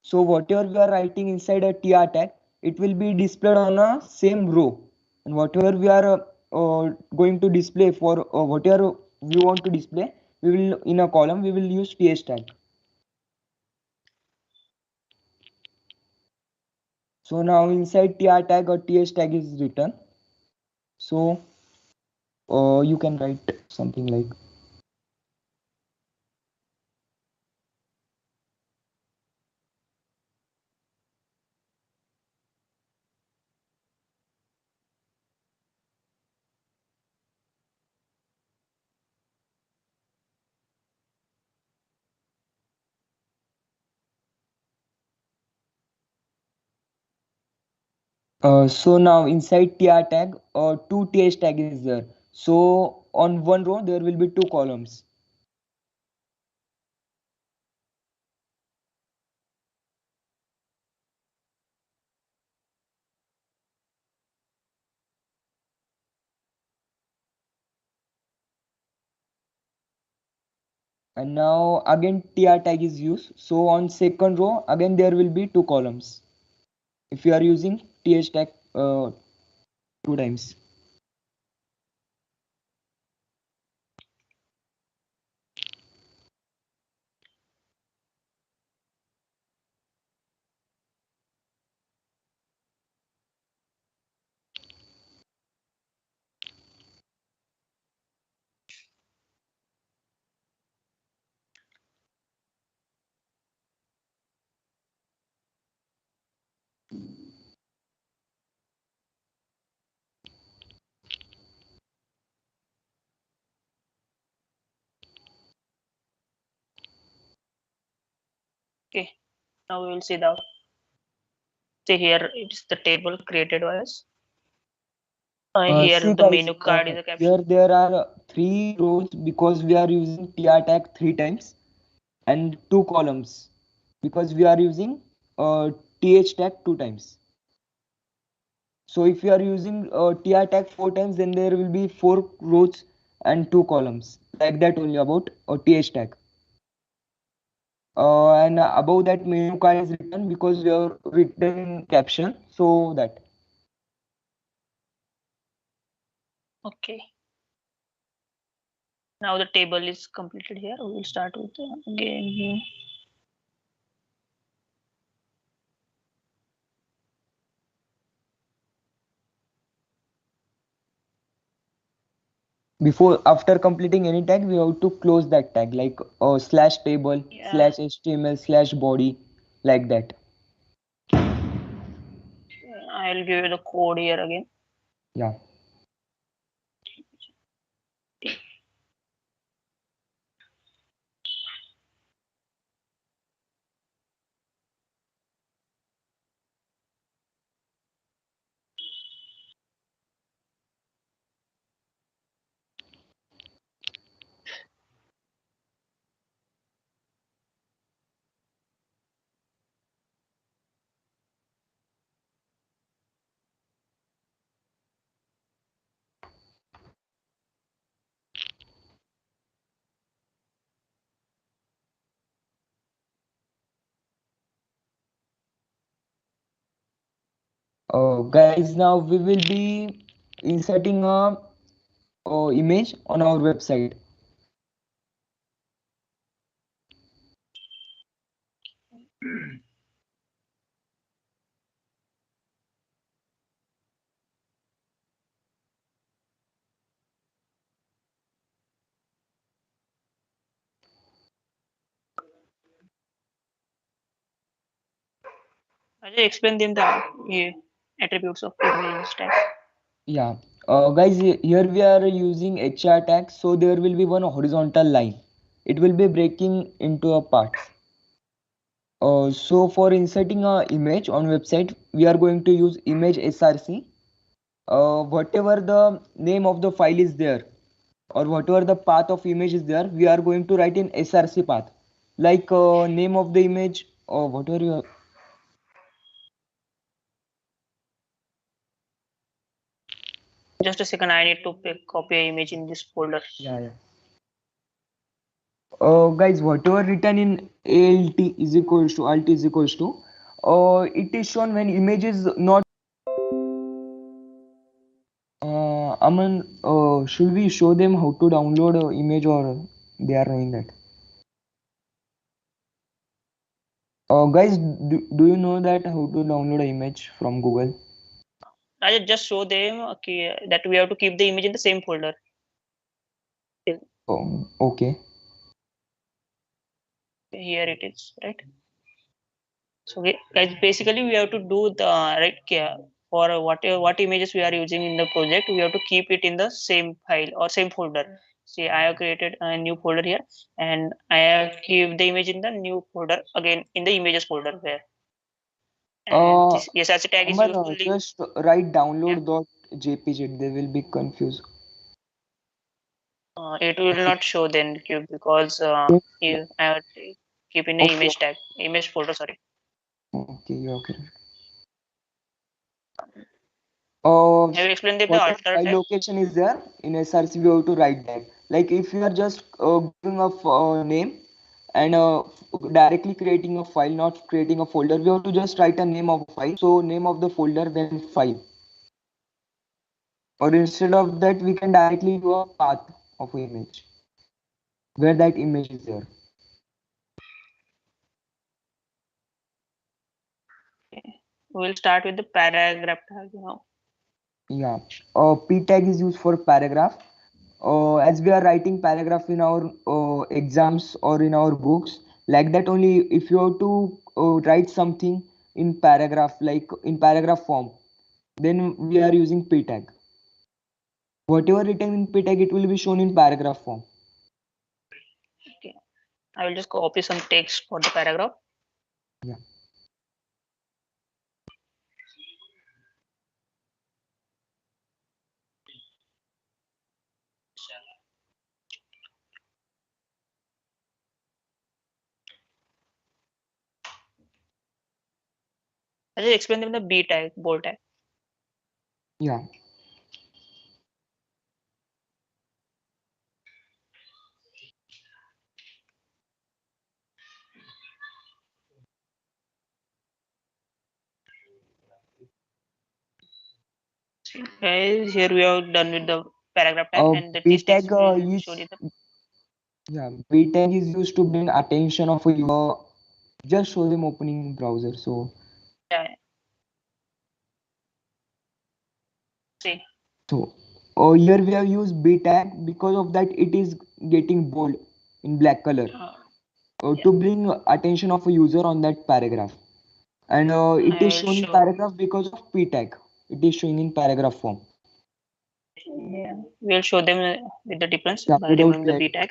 So whatever we are writing inside a tr tag, it will be displayed on a same row, and whatever we are going to display for whatever we want to display, we will in a column we will use th tag. So now inside tr tag or th tag is written. So you can write something like so now inside tr tag two th tag is there. So on one row there will be two columns. And now again tr tag is used. So on second row again there will be two columns if you are using th tag two times. Okay, now we will see the. See here, it's the table created by us. Here See the guys, menu card is a caption. here there are three rows because we are using tr tag three times, and two columns because we are using th tag two times. So if you are using tr tag four times, then there will be four rows and two columns, like that only about th tag. And above that menu card is written because we have written in caption, so that. Okay. Now the table is completed here. We will start with again. Before, after completing any tag, we have to close that tag, like slash table, Yeah. slash html, slash body, like that. I'll give you the code here again. Yeah. Guys, now we will be inserting a image on our website. I'll just explain them the attributes of image tag. Yeah. Guys, here we are using hr tag, so there will be one horizontal line. It will be breaking into a parts. So for inserting a image on website, we are going to use image src. Whatever the name of the file is there, or whatever the path of image is there, we are going to write in src path, like name of the image or whatever you Just a second, I need to copy an image in this folder. Yeah. Guys, whatever written in ALT is equals to alt is equals to, it is shown when image is not. Aman, should we show them how to download image, or they are knowing that? Guys, do you know that how to download an image from Google? I just show them that we have to keep the image in the same folder. Okay. Here it is, right? So guys, basically we have to do the right for what images we are using in the project. We have to keep it in the same file or same folder. See, I have created a new folder here, and I have keep the image in the new folder again in the images folder there. And this SRC tag is Aman, used to link. just write download.jpg. They will be confused. It will not show then because I have to keep in the image tag, image folder. Sorry. Okay, you're correct. Have you explained them the Whatever alter file tag? location is there in SRC, we have to write that. Like if you are just giving a name and directly creating a file, not creating a folder, we have to just write a name of a file. So name of the folder, then file. Or instead of that, we can directly do a path of an image where that image is there. We'll start with the paragraph tag now. Yeah. P tag is used for paragraph. As we are writing paragraph in our exams or in our books, like that only, if you have to write something in paragraph, like in paragraph form, then we are using P tag. Whatever written in P tag, it will be shown in paragraph form. Okay. I will just copy some text for the paragraph. Yeah. I just explain them the B tag, bold tag. Yeah. Guys, here we are done with the paragraph tag and the B this text tag will is show you the. Yeah, B tag is used to bring attention of a user. Just show them opening browser. So Yeah. See. So here we have used B tag, because of that it is getting bold in black color Yeah. to bring attention of a user on that paragraph. And it is I'll shown in show. paragraph because of P tag. It is showing in paragraph form. Yeah. We'll show them with the difference Yeah, by without removing the B tag.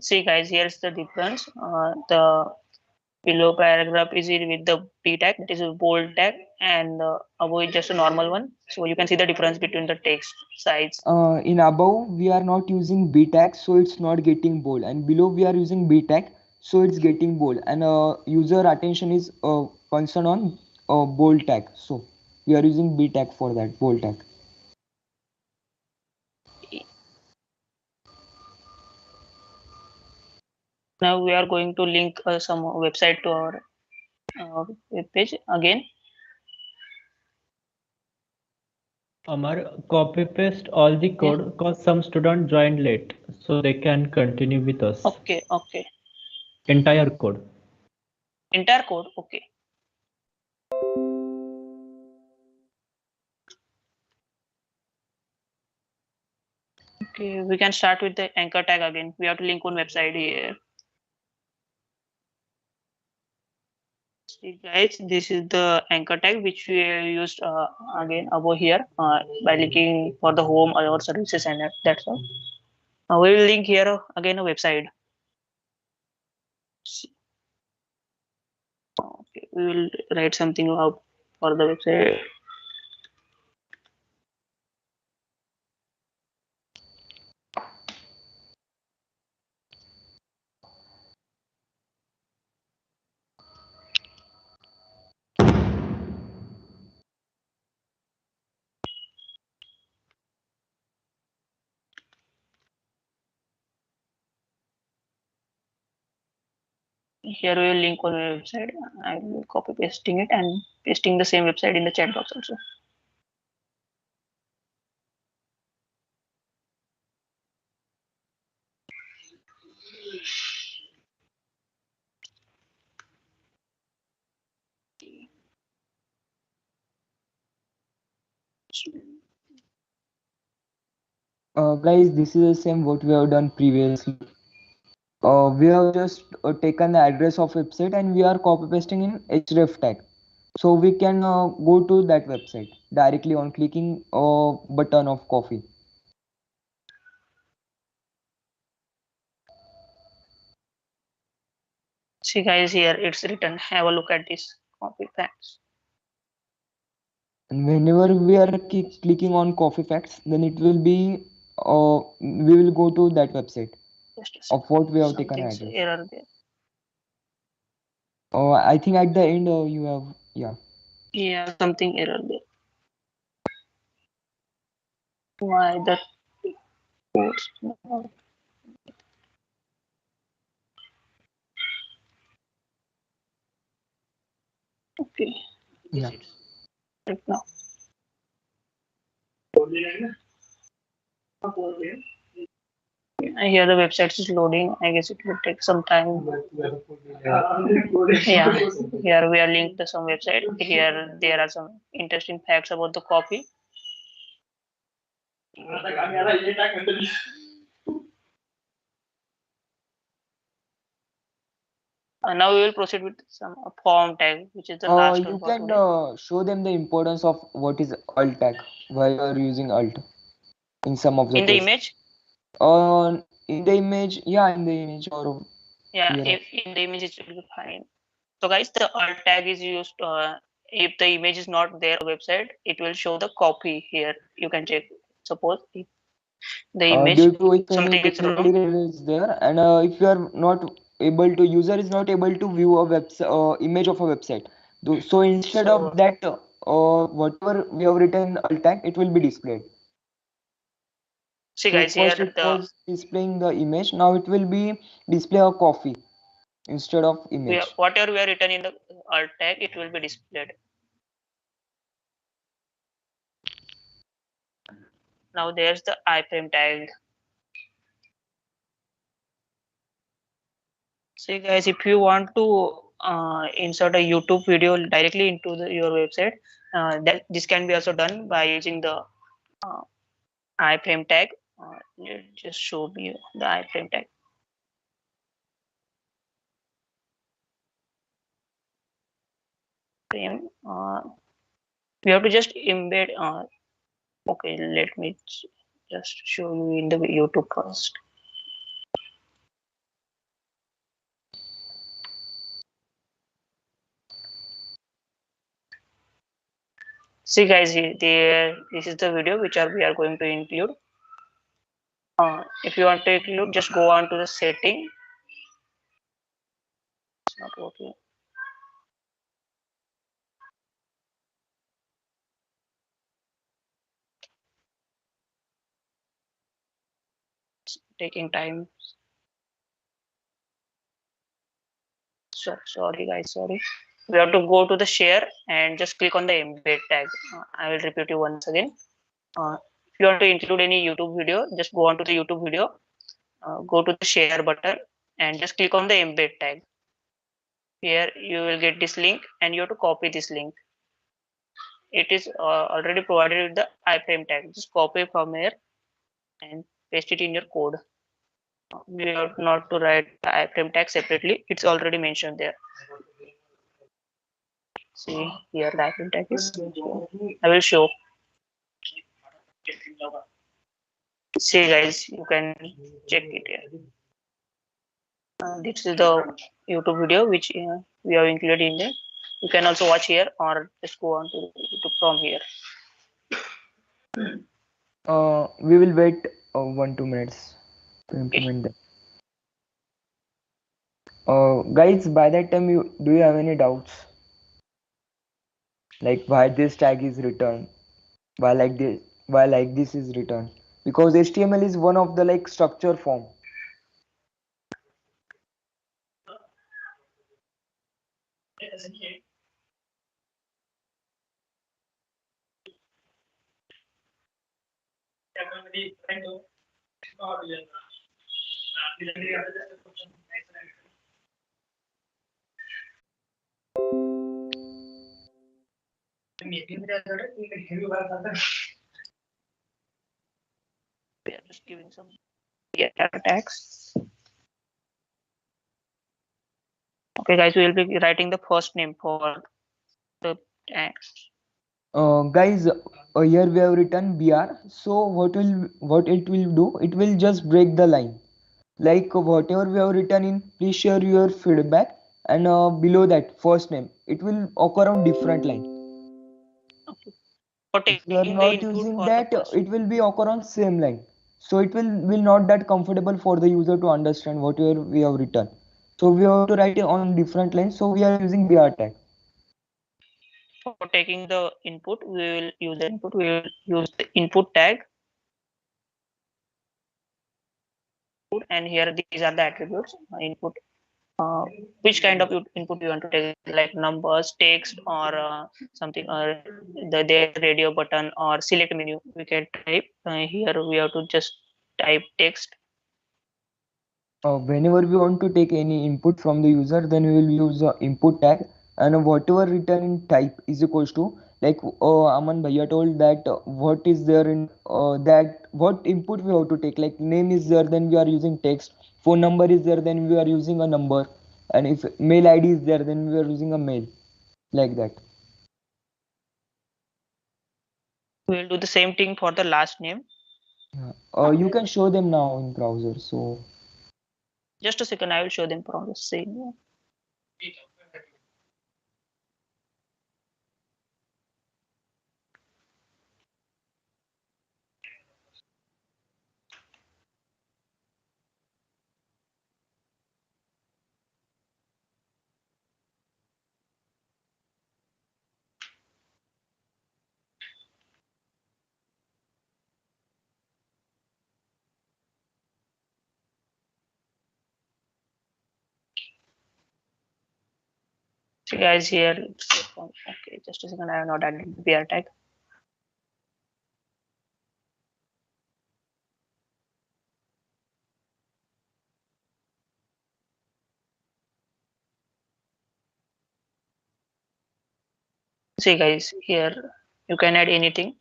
See guys, here's the difference. The below paragraph is with the B tag, that is a bold tag, and above is just a normal one. So you can see the difference between the text size. In above we are not using B tag, so it's not getting bold, and below we are using B tag, so it's getting bold, and user attention is concerned on bold tag, so we are using B tag for that, bold tag. Now we are going to link some website to our web page again. Amar, copy paste all the code because some student joined late, so they can continue with us. Okay. Entire code. Entire code. Okay. Okay, we can start with the anchor tag again. We have to link one website here. See guys, this is the anchor tag which we used again above here by linking for the home or services, and that's all. We will link here again a website. Okay, we will write something up for the website. Here we will link on my website. I will copy pasting it and pasting the same website in the chat box also. Guys, this is the same what we have done previously. We have just taken the address of website and we are copy pasting in href tag. So we can go to that website directly on clicking button of coffee. See guys, here it's written. Have a look at this copy facts. And whenever we are clicking on coffee facts, then it will be we will go to that website Just a second. of what we have taken Something's address. error there. I think at the end you have Yeah, something error there. Why that codes? Okay. Yeah. Right now. Here the website is loading. I guess it will take some time. Yeah, here we are linked to some website. Here there are some interesting facts about the copy. Now we will proceed with some form tag, which is the last You one for can today. show them the importance of what is alt tag while you are using alt in some of the In the cases. image? In the image, yeah, in the image or Yeah, here. if in the image it will be fine. So guys, the alt tag is used if the image is not there on the website, it will show the copy here. You can check. Suppose if the image Due to if any something is technical wrong. error is there, and if you are not able to, user is not able to view a image of a website. So instead of that, whatever we have written alt tag, it will be displayed. See So guys, here first it the was displaying the image. Now it will be display a coffee instead of image. whatever we are written in the alt tag, it will be displayed. Now there's the iframe tag. See guys, if you want to insert a YouTube video directly into your website, that this can be also done by using the iframe tag. Just show me the iframe tag. Frame. We have to just embed. Okay, let me just show you in the YouTube first. See guys, this is the video which we are going to include. If you want to include, just go on to the setting. It's not working. It's taking time. Sorry guys, sorry. We have to go to the share and just click on the embed tag. I will repeat you once again. If you want to include any YouTube video, just go on to the YouTube video, go to the share button and just click on the embed tag. Here you will get this link and you have to copy this link. It is already provided with the iframe tag. Just copy from here and paste it in your code. You have not to write the iframe tag separately. It's already mentioned there. See here the iframe tag is. I will show. See guys, you can check it here. This is the YouTube video which we have included in there. You can also watch here or just go on to YouTube from here. We will wait 1-2 minutes to implement that. Guys, by that time, do you have any doubts? Like why this tag is written, why like this is written? Because HTML is one of the like structure form. We are just giving some tags. Okay, guys, we will be writing the first name for the tags. Guys, here we have written BR. So what it will do? It will just break the line. Like whatever we have written in, please share your feedback. And below that first name, it will occur on different line. Okay. For If you are taking the not input using for that, the first. it will be occur on same line. So it will not that comfortable for the user to understand whatever we have written. So we have to write it on different lines. So we are using BR tag. For taking the input, we will use the input. We will use the input tag. And here these are the attributes. Input. Which kind of input you want to take, like numbers, text, or something, or the radio button or select menu. We can type here. We have to just type text. Whenever we want to take any input from the user, then we will use input tag, and whatever written in type is equals to, like Aman Bhaiya told that what is there in that what input we have to take, like name is there, then we are using text, phone number is there, then we are using a number, and if mail ID is there, then we are using a mail, like that. We will do the same thing for the last name. You can show them now in browser. So Just a second, I will show them from the same. So guys, here it's okay. Just a second, I have not added the BR tag. See guys, here you can add anything.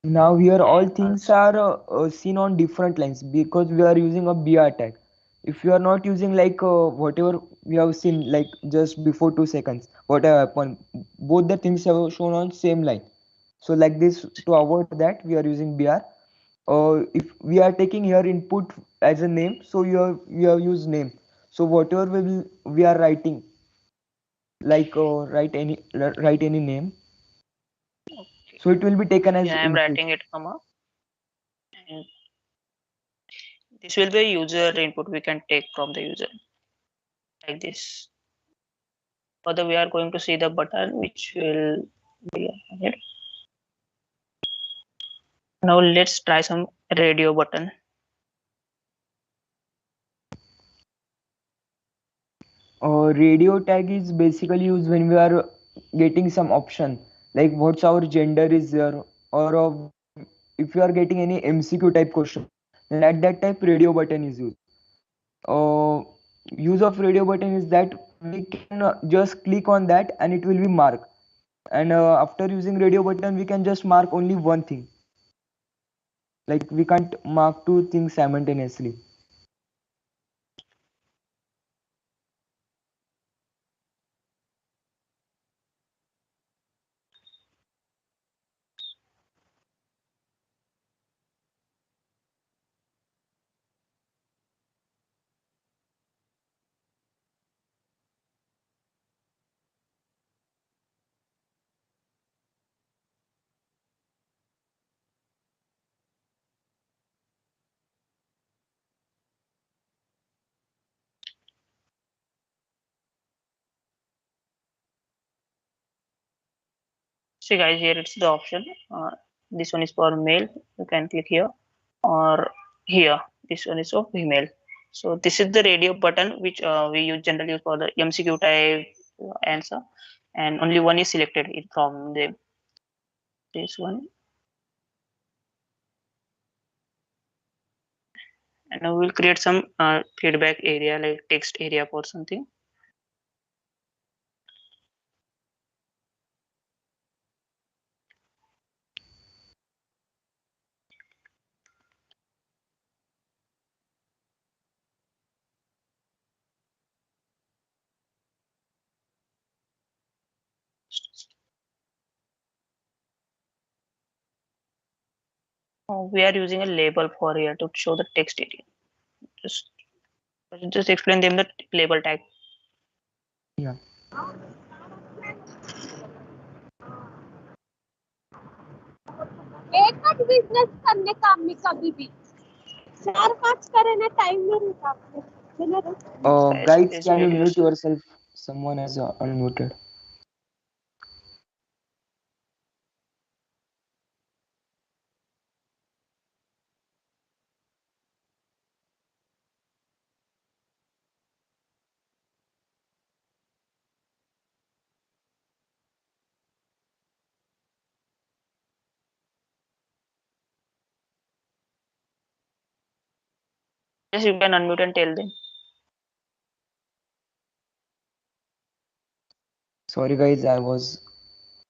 now here all things are seen on different lines because we are using a BR tag. If you are not using like whatever we have seen like just before 2 seconds, whatever happened, both the things have shown on same line. So like this, to avoid that, we are using BR. If we are taking here input as a name, so you have used name. So whatever we are writing, like write any name. Okay. So it will be taken as Yeah, I am input. writing it, comma. And this will be a user input we can take from the user, like this. Further, we are going to see the button which will be added. Now let's try some radio button. Radio tag is basically used when we are getting some option, like what's our gender is there, or if you are getting any MCQ type question, then at that type radio button is used. Use of radio button is that we can just click on that and it will be marked, and after using radio button we can just mark only one thing, like we can't mark two things simultaneously. See guys, here it's the option. This one is for male. You can click here, or here. This one is for female. So this is the radio button which we use generally for the MCQ type answer, and only one is selected from them. This one. And now we'll create some feedback area like text area for something. We are using a label for here to show the text area. Just explain them the label tag. Yeah. एक business करने का में कभी भी 4-5 करे ना time नहीं रहता Guys, this can you video mute yourself? Someone has unmuted. Yes, you can unmute and tell them. Sorry, guys, I was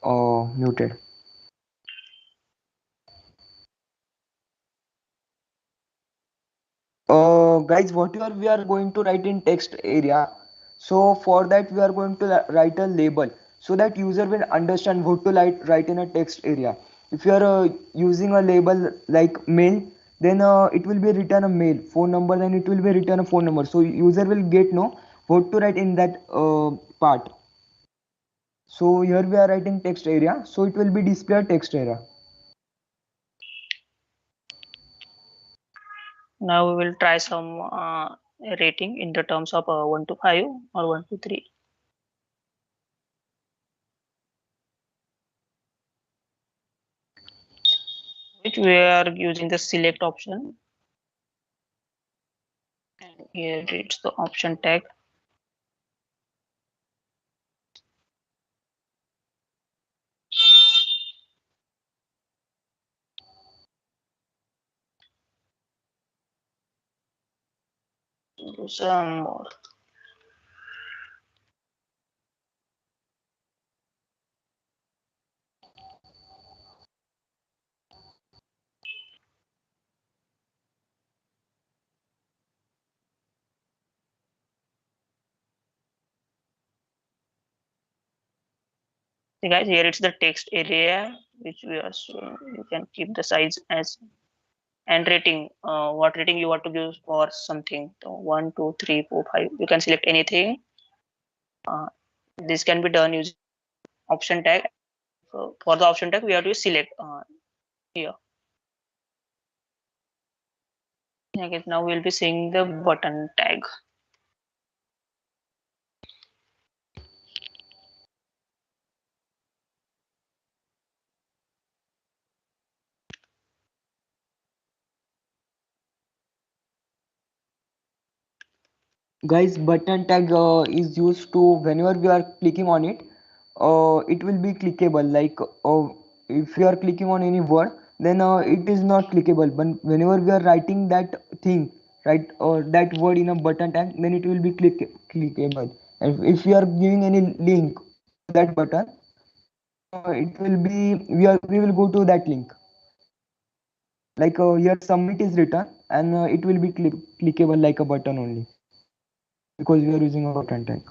muted. Guys, whatever we are going to write in text area, so for that we are going to write a label so that user will understand what to write in a text area. If you are using a label like mail, then it will be written a mail. Phone number, then it will be written a phone number. So user will know what to write in that part. So here we are writing text area, so it will be displayed text area. Now we will try some rating in the terms of 1 to 5 or 1 to 3. Which we are using the select option. And here it's the option tag. Do some more. See guys, here it's the text area which we are showing. You can keep the size as and rating. What rating you want to give for something? So 1, 2, 3, 4, 5. You can select anything. This can be done using option tag. So for the option tag, we have to select here. Okay, now we'll be seeing the button tag. Guys, button tag is used to whenever we are clicking on it, it will be clickable. Like if we are clicking on any word, then it is not clickable. But whenever we are writing that thing, right, or that word in a button tag, then it will be clickable. And if we are giving any link to that button, it will be we will go to that link. Like here submit is written, and it will be clickable like a button only, because we are using a button tag.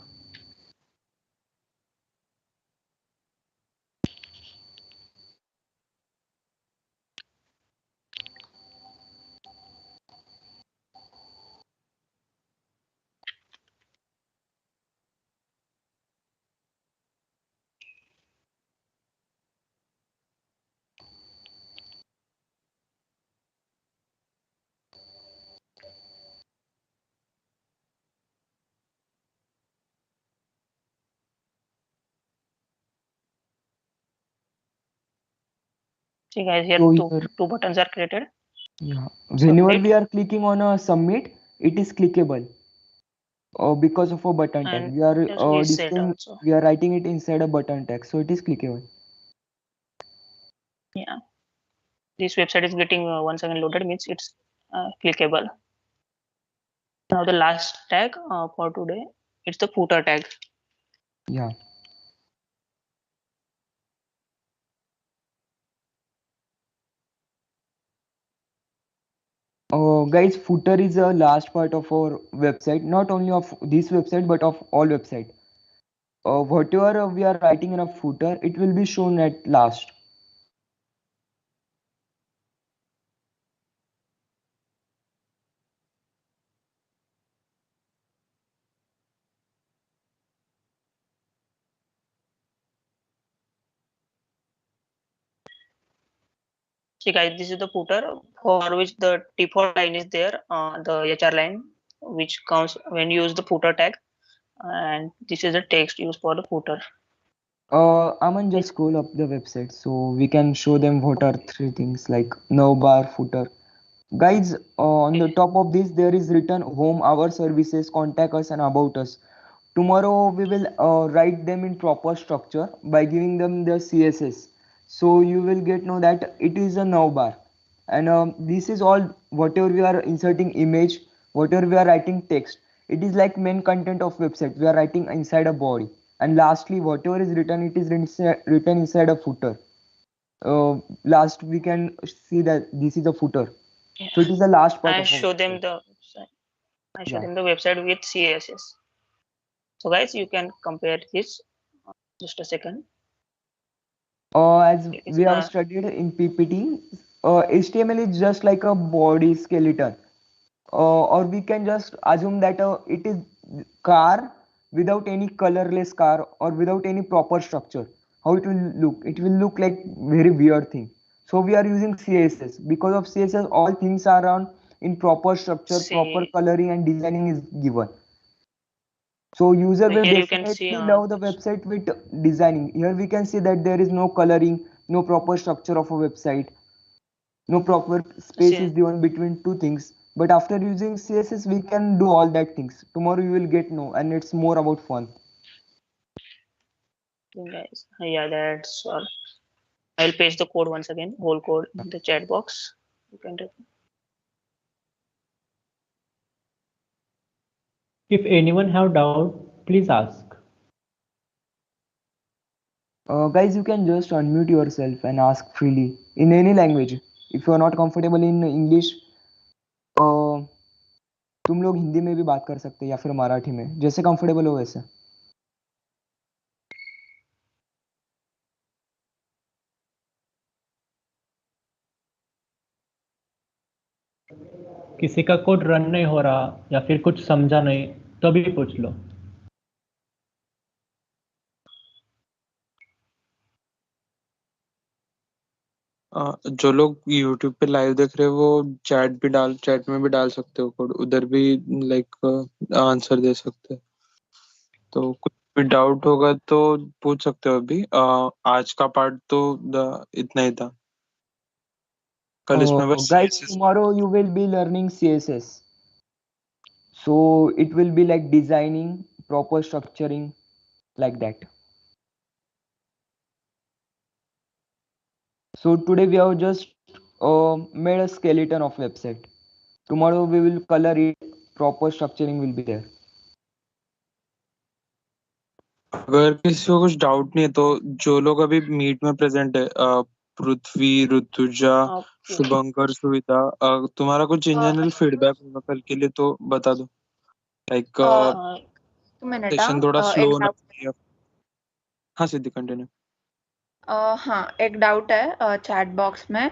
See guys, here So two buttons are created. yeah, whenever Submit. we are clicking on a submit, it is clickable. Because of a button tag. And We are just reset also. we are writing it inside a button tag, so it is clickable. Yeah, this website is getting once again loaded, means it's clickable. Now the last tag for today, it's the footer tag. Yeah. Guys, footer is a last part of our website, not only of this website but of all website. Whatever we are writing in a footer, it will be shown at last. See guys, this is the footer for which the default line is there, the HR line, which comes when you use the footer tag, and this is the text used for the footer. Aman, just scroll up the website so we can show them what are three things like navbar, footer. Guys, on the top of this there is written home, our services, contact us and about us. Tomorrow we will write them in proper structure by giving them the CSS. So you will get know that it is a navbar, and this is all whatever we are inserting image, whatever we are writing text. It is like main content of website. We are writing inside a body, and lastly whatever is written, it is written inside a footer. Last we can see that this is a footer. Yeah. So it is the last part I of our show them website. the I show Yeah. them the website with CSS. So guys, you can compare this. Just a second. As It's, we have studied in PPT, HTML is just like a body skeleton, or we can just assume that it is car without any colorless car or without any proper structure. How it will look? It will look like very weird thing. So we are using CSS. Because of CSS, all things are on in proper structure, proper see coloring and designing is given. So user will here you can see definitely love the website with designing. Here we can see that there is no coloring, no proper structure of a website, no proper space see is given between two things. But after using CSS, we can do all that things. Tomorrow you will get know, and it's more about fun. guys. Yeah, that's all. I'll paste the code once again, whole code in the chat box. You can If anyone have doubt, please ask. Guys, you can just unmute yourself and ask freely in any language. If you are not comfortable in English, तुम लोग हिंदी में भी बात कर सकते हैं या फिर मराठी में, जैसे कंफर्टेबल हो वैसे. किसी का कोड रन नहीं हो रहा या फिर कुछ समझा नहीं तो भी पूछ लो. जो लोग YouTube पे लाइव देख रहे हैं वो चैट में भी डाल सकते हो कोड, उधर भी लाइक आंसर दे सकते हैं. तो कुछ भी डाउट होगा तो पूछ सकते हो. अभी आज का पार्ट तो इतना ही था. कल इसमें बस Guys, CSS. tomorrow you will be learning CSS. So it will be like designing, proper structuring, like that. So today we have just made a skeleton of website. Tomorrow we will color it, proper structuring will be there. अगर किसी को कुछ doubt नहीं है तो जो लोग अभी मीट में प्रेजेंट है, पृथ्वी, ऋतुजा, शुभंकर, सुविधा, तुम्हारा कुछ इन जनरल फीडबैक होगा कल के लिए तो बता दो. लाइक सेशन थोड़ा स्लो ना. हाँ सिद्धि, कंटिन्यू. हाँ, एक डाउट है चैट बॉक्स में.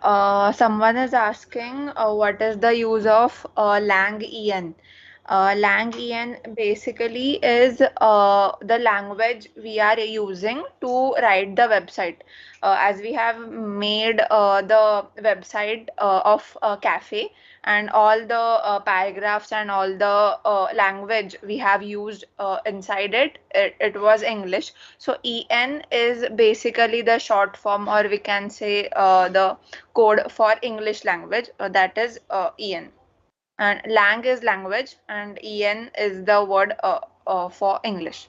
someone is asking what is the use of lang en. Lang en basically is the language we are using to write the website. As we have made the website of cafe, and all the paragraphs and all the language we have used inside it was English. So en is basically the short form, or we can say the code for English language, that is en. and lang is language, and en is the word for English.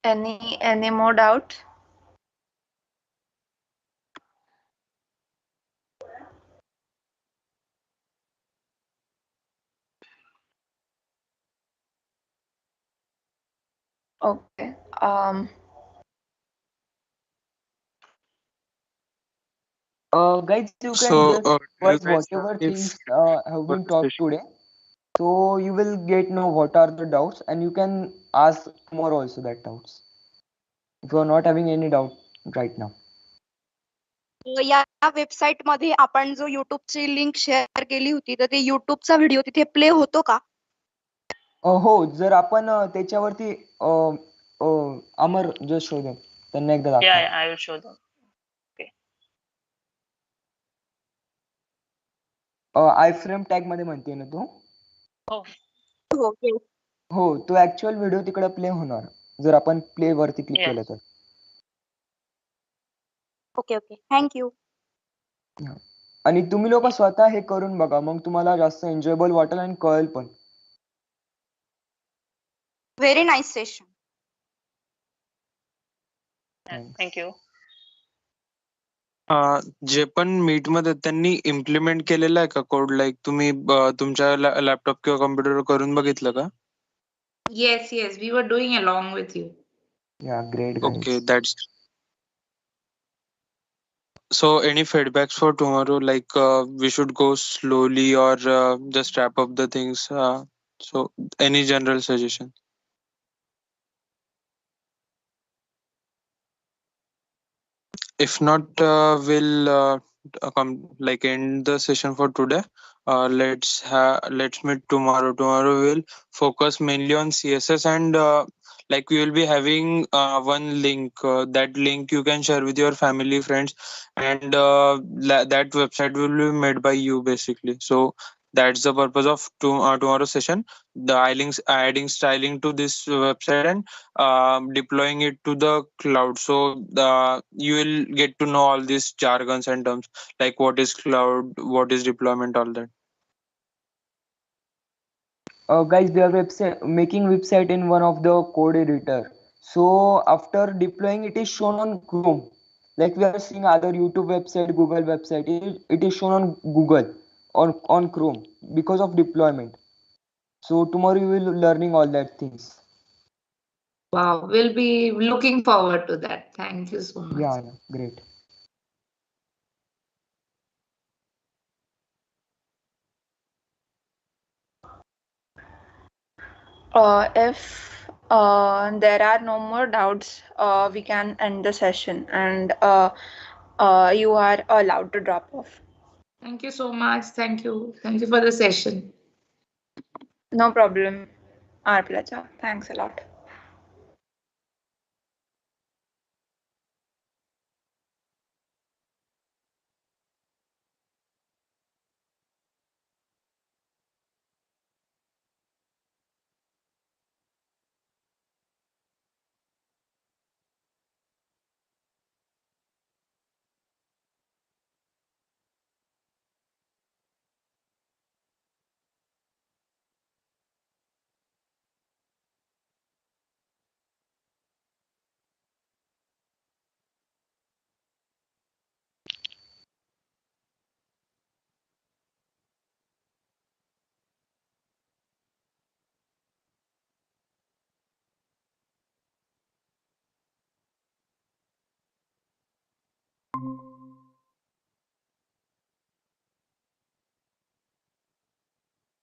Any more doubt? Okay. Guys, you can So, just tell watch guys whatever if things have been the taught session. today. So you will get know what are the doubts, and you can ask tomorrow also that doubts. If you are not having any doubt right now. या website मध्ये आपण जो युट्यूबची link share केली होती तर ते युट्यूबचा video तिथे play होतो का? हो, जर आपण त्याच्यावरती अमर जस्ट शोध त्यांना एकदा Yeah, दाखवा. yeah, I will show them. I frame tag मध्ये म्हणते ना तू? Oh, ओके हो, तो ऍक्च्युअल व्हिडिओ तिकडे प्ले होणार जर आपण प्ले वरती क्लिक Yeah. केलं तर. Okay okay thank you. आणि तुम्ही लोक स्वतः हे करून बघा, मग तुम्हाला जास्त एन्जॉयबल वाटेल आणि कळेल पण. Very nice session. thank you. जे पण मीट मध्ये त्यांनी इम्प्लिमेंट केलेलं आहे का कोड, लाईक तुम्ही तुमच्या लॅपटॉप किंवा कॉम्प्युटरवर करून बघितलं का? Yes, yes, we were doing along with you. या great Okay, guys. that's so. Any feedbacks for tomorrow? Like we should go slowly or just wrap up the things. So any general suggestion? If not, we'll like end the session for today. Let's meet tomorrow. Tomorrow we'll focus mainly on CSS, and like we will be having one link. That link you can share with your family, friends, and that website will be made by you basically. So that's the purpose of tomorrow's session. The adding styling to this website and deploying it to the cloud. So you will get to know all these jargons and terms, like what is cloud, what is deployment, all that. Guys, we are making website in one of the code editor. So after deploying, it is shown on Chrome. Like we are seeing other YouTube website, Google website. It is shown on Google or on Chrome because of deployment. So tomorrow you will learning all that things. Wow, we'll be looking forward to that. Thank you so much. Yeah, great. If there are no more doubts, we can end the session, and you are allowed to drop off. Thank you so much. Thank you. Thank you for the session. No problem. Our pleasure. Thanks a lot.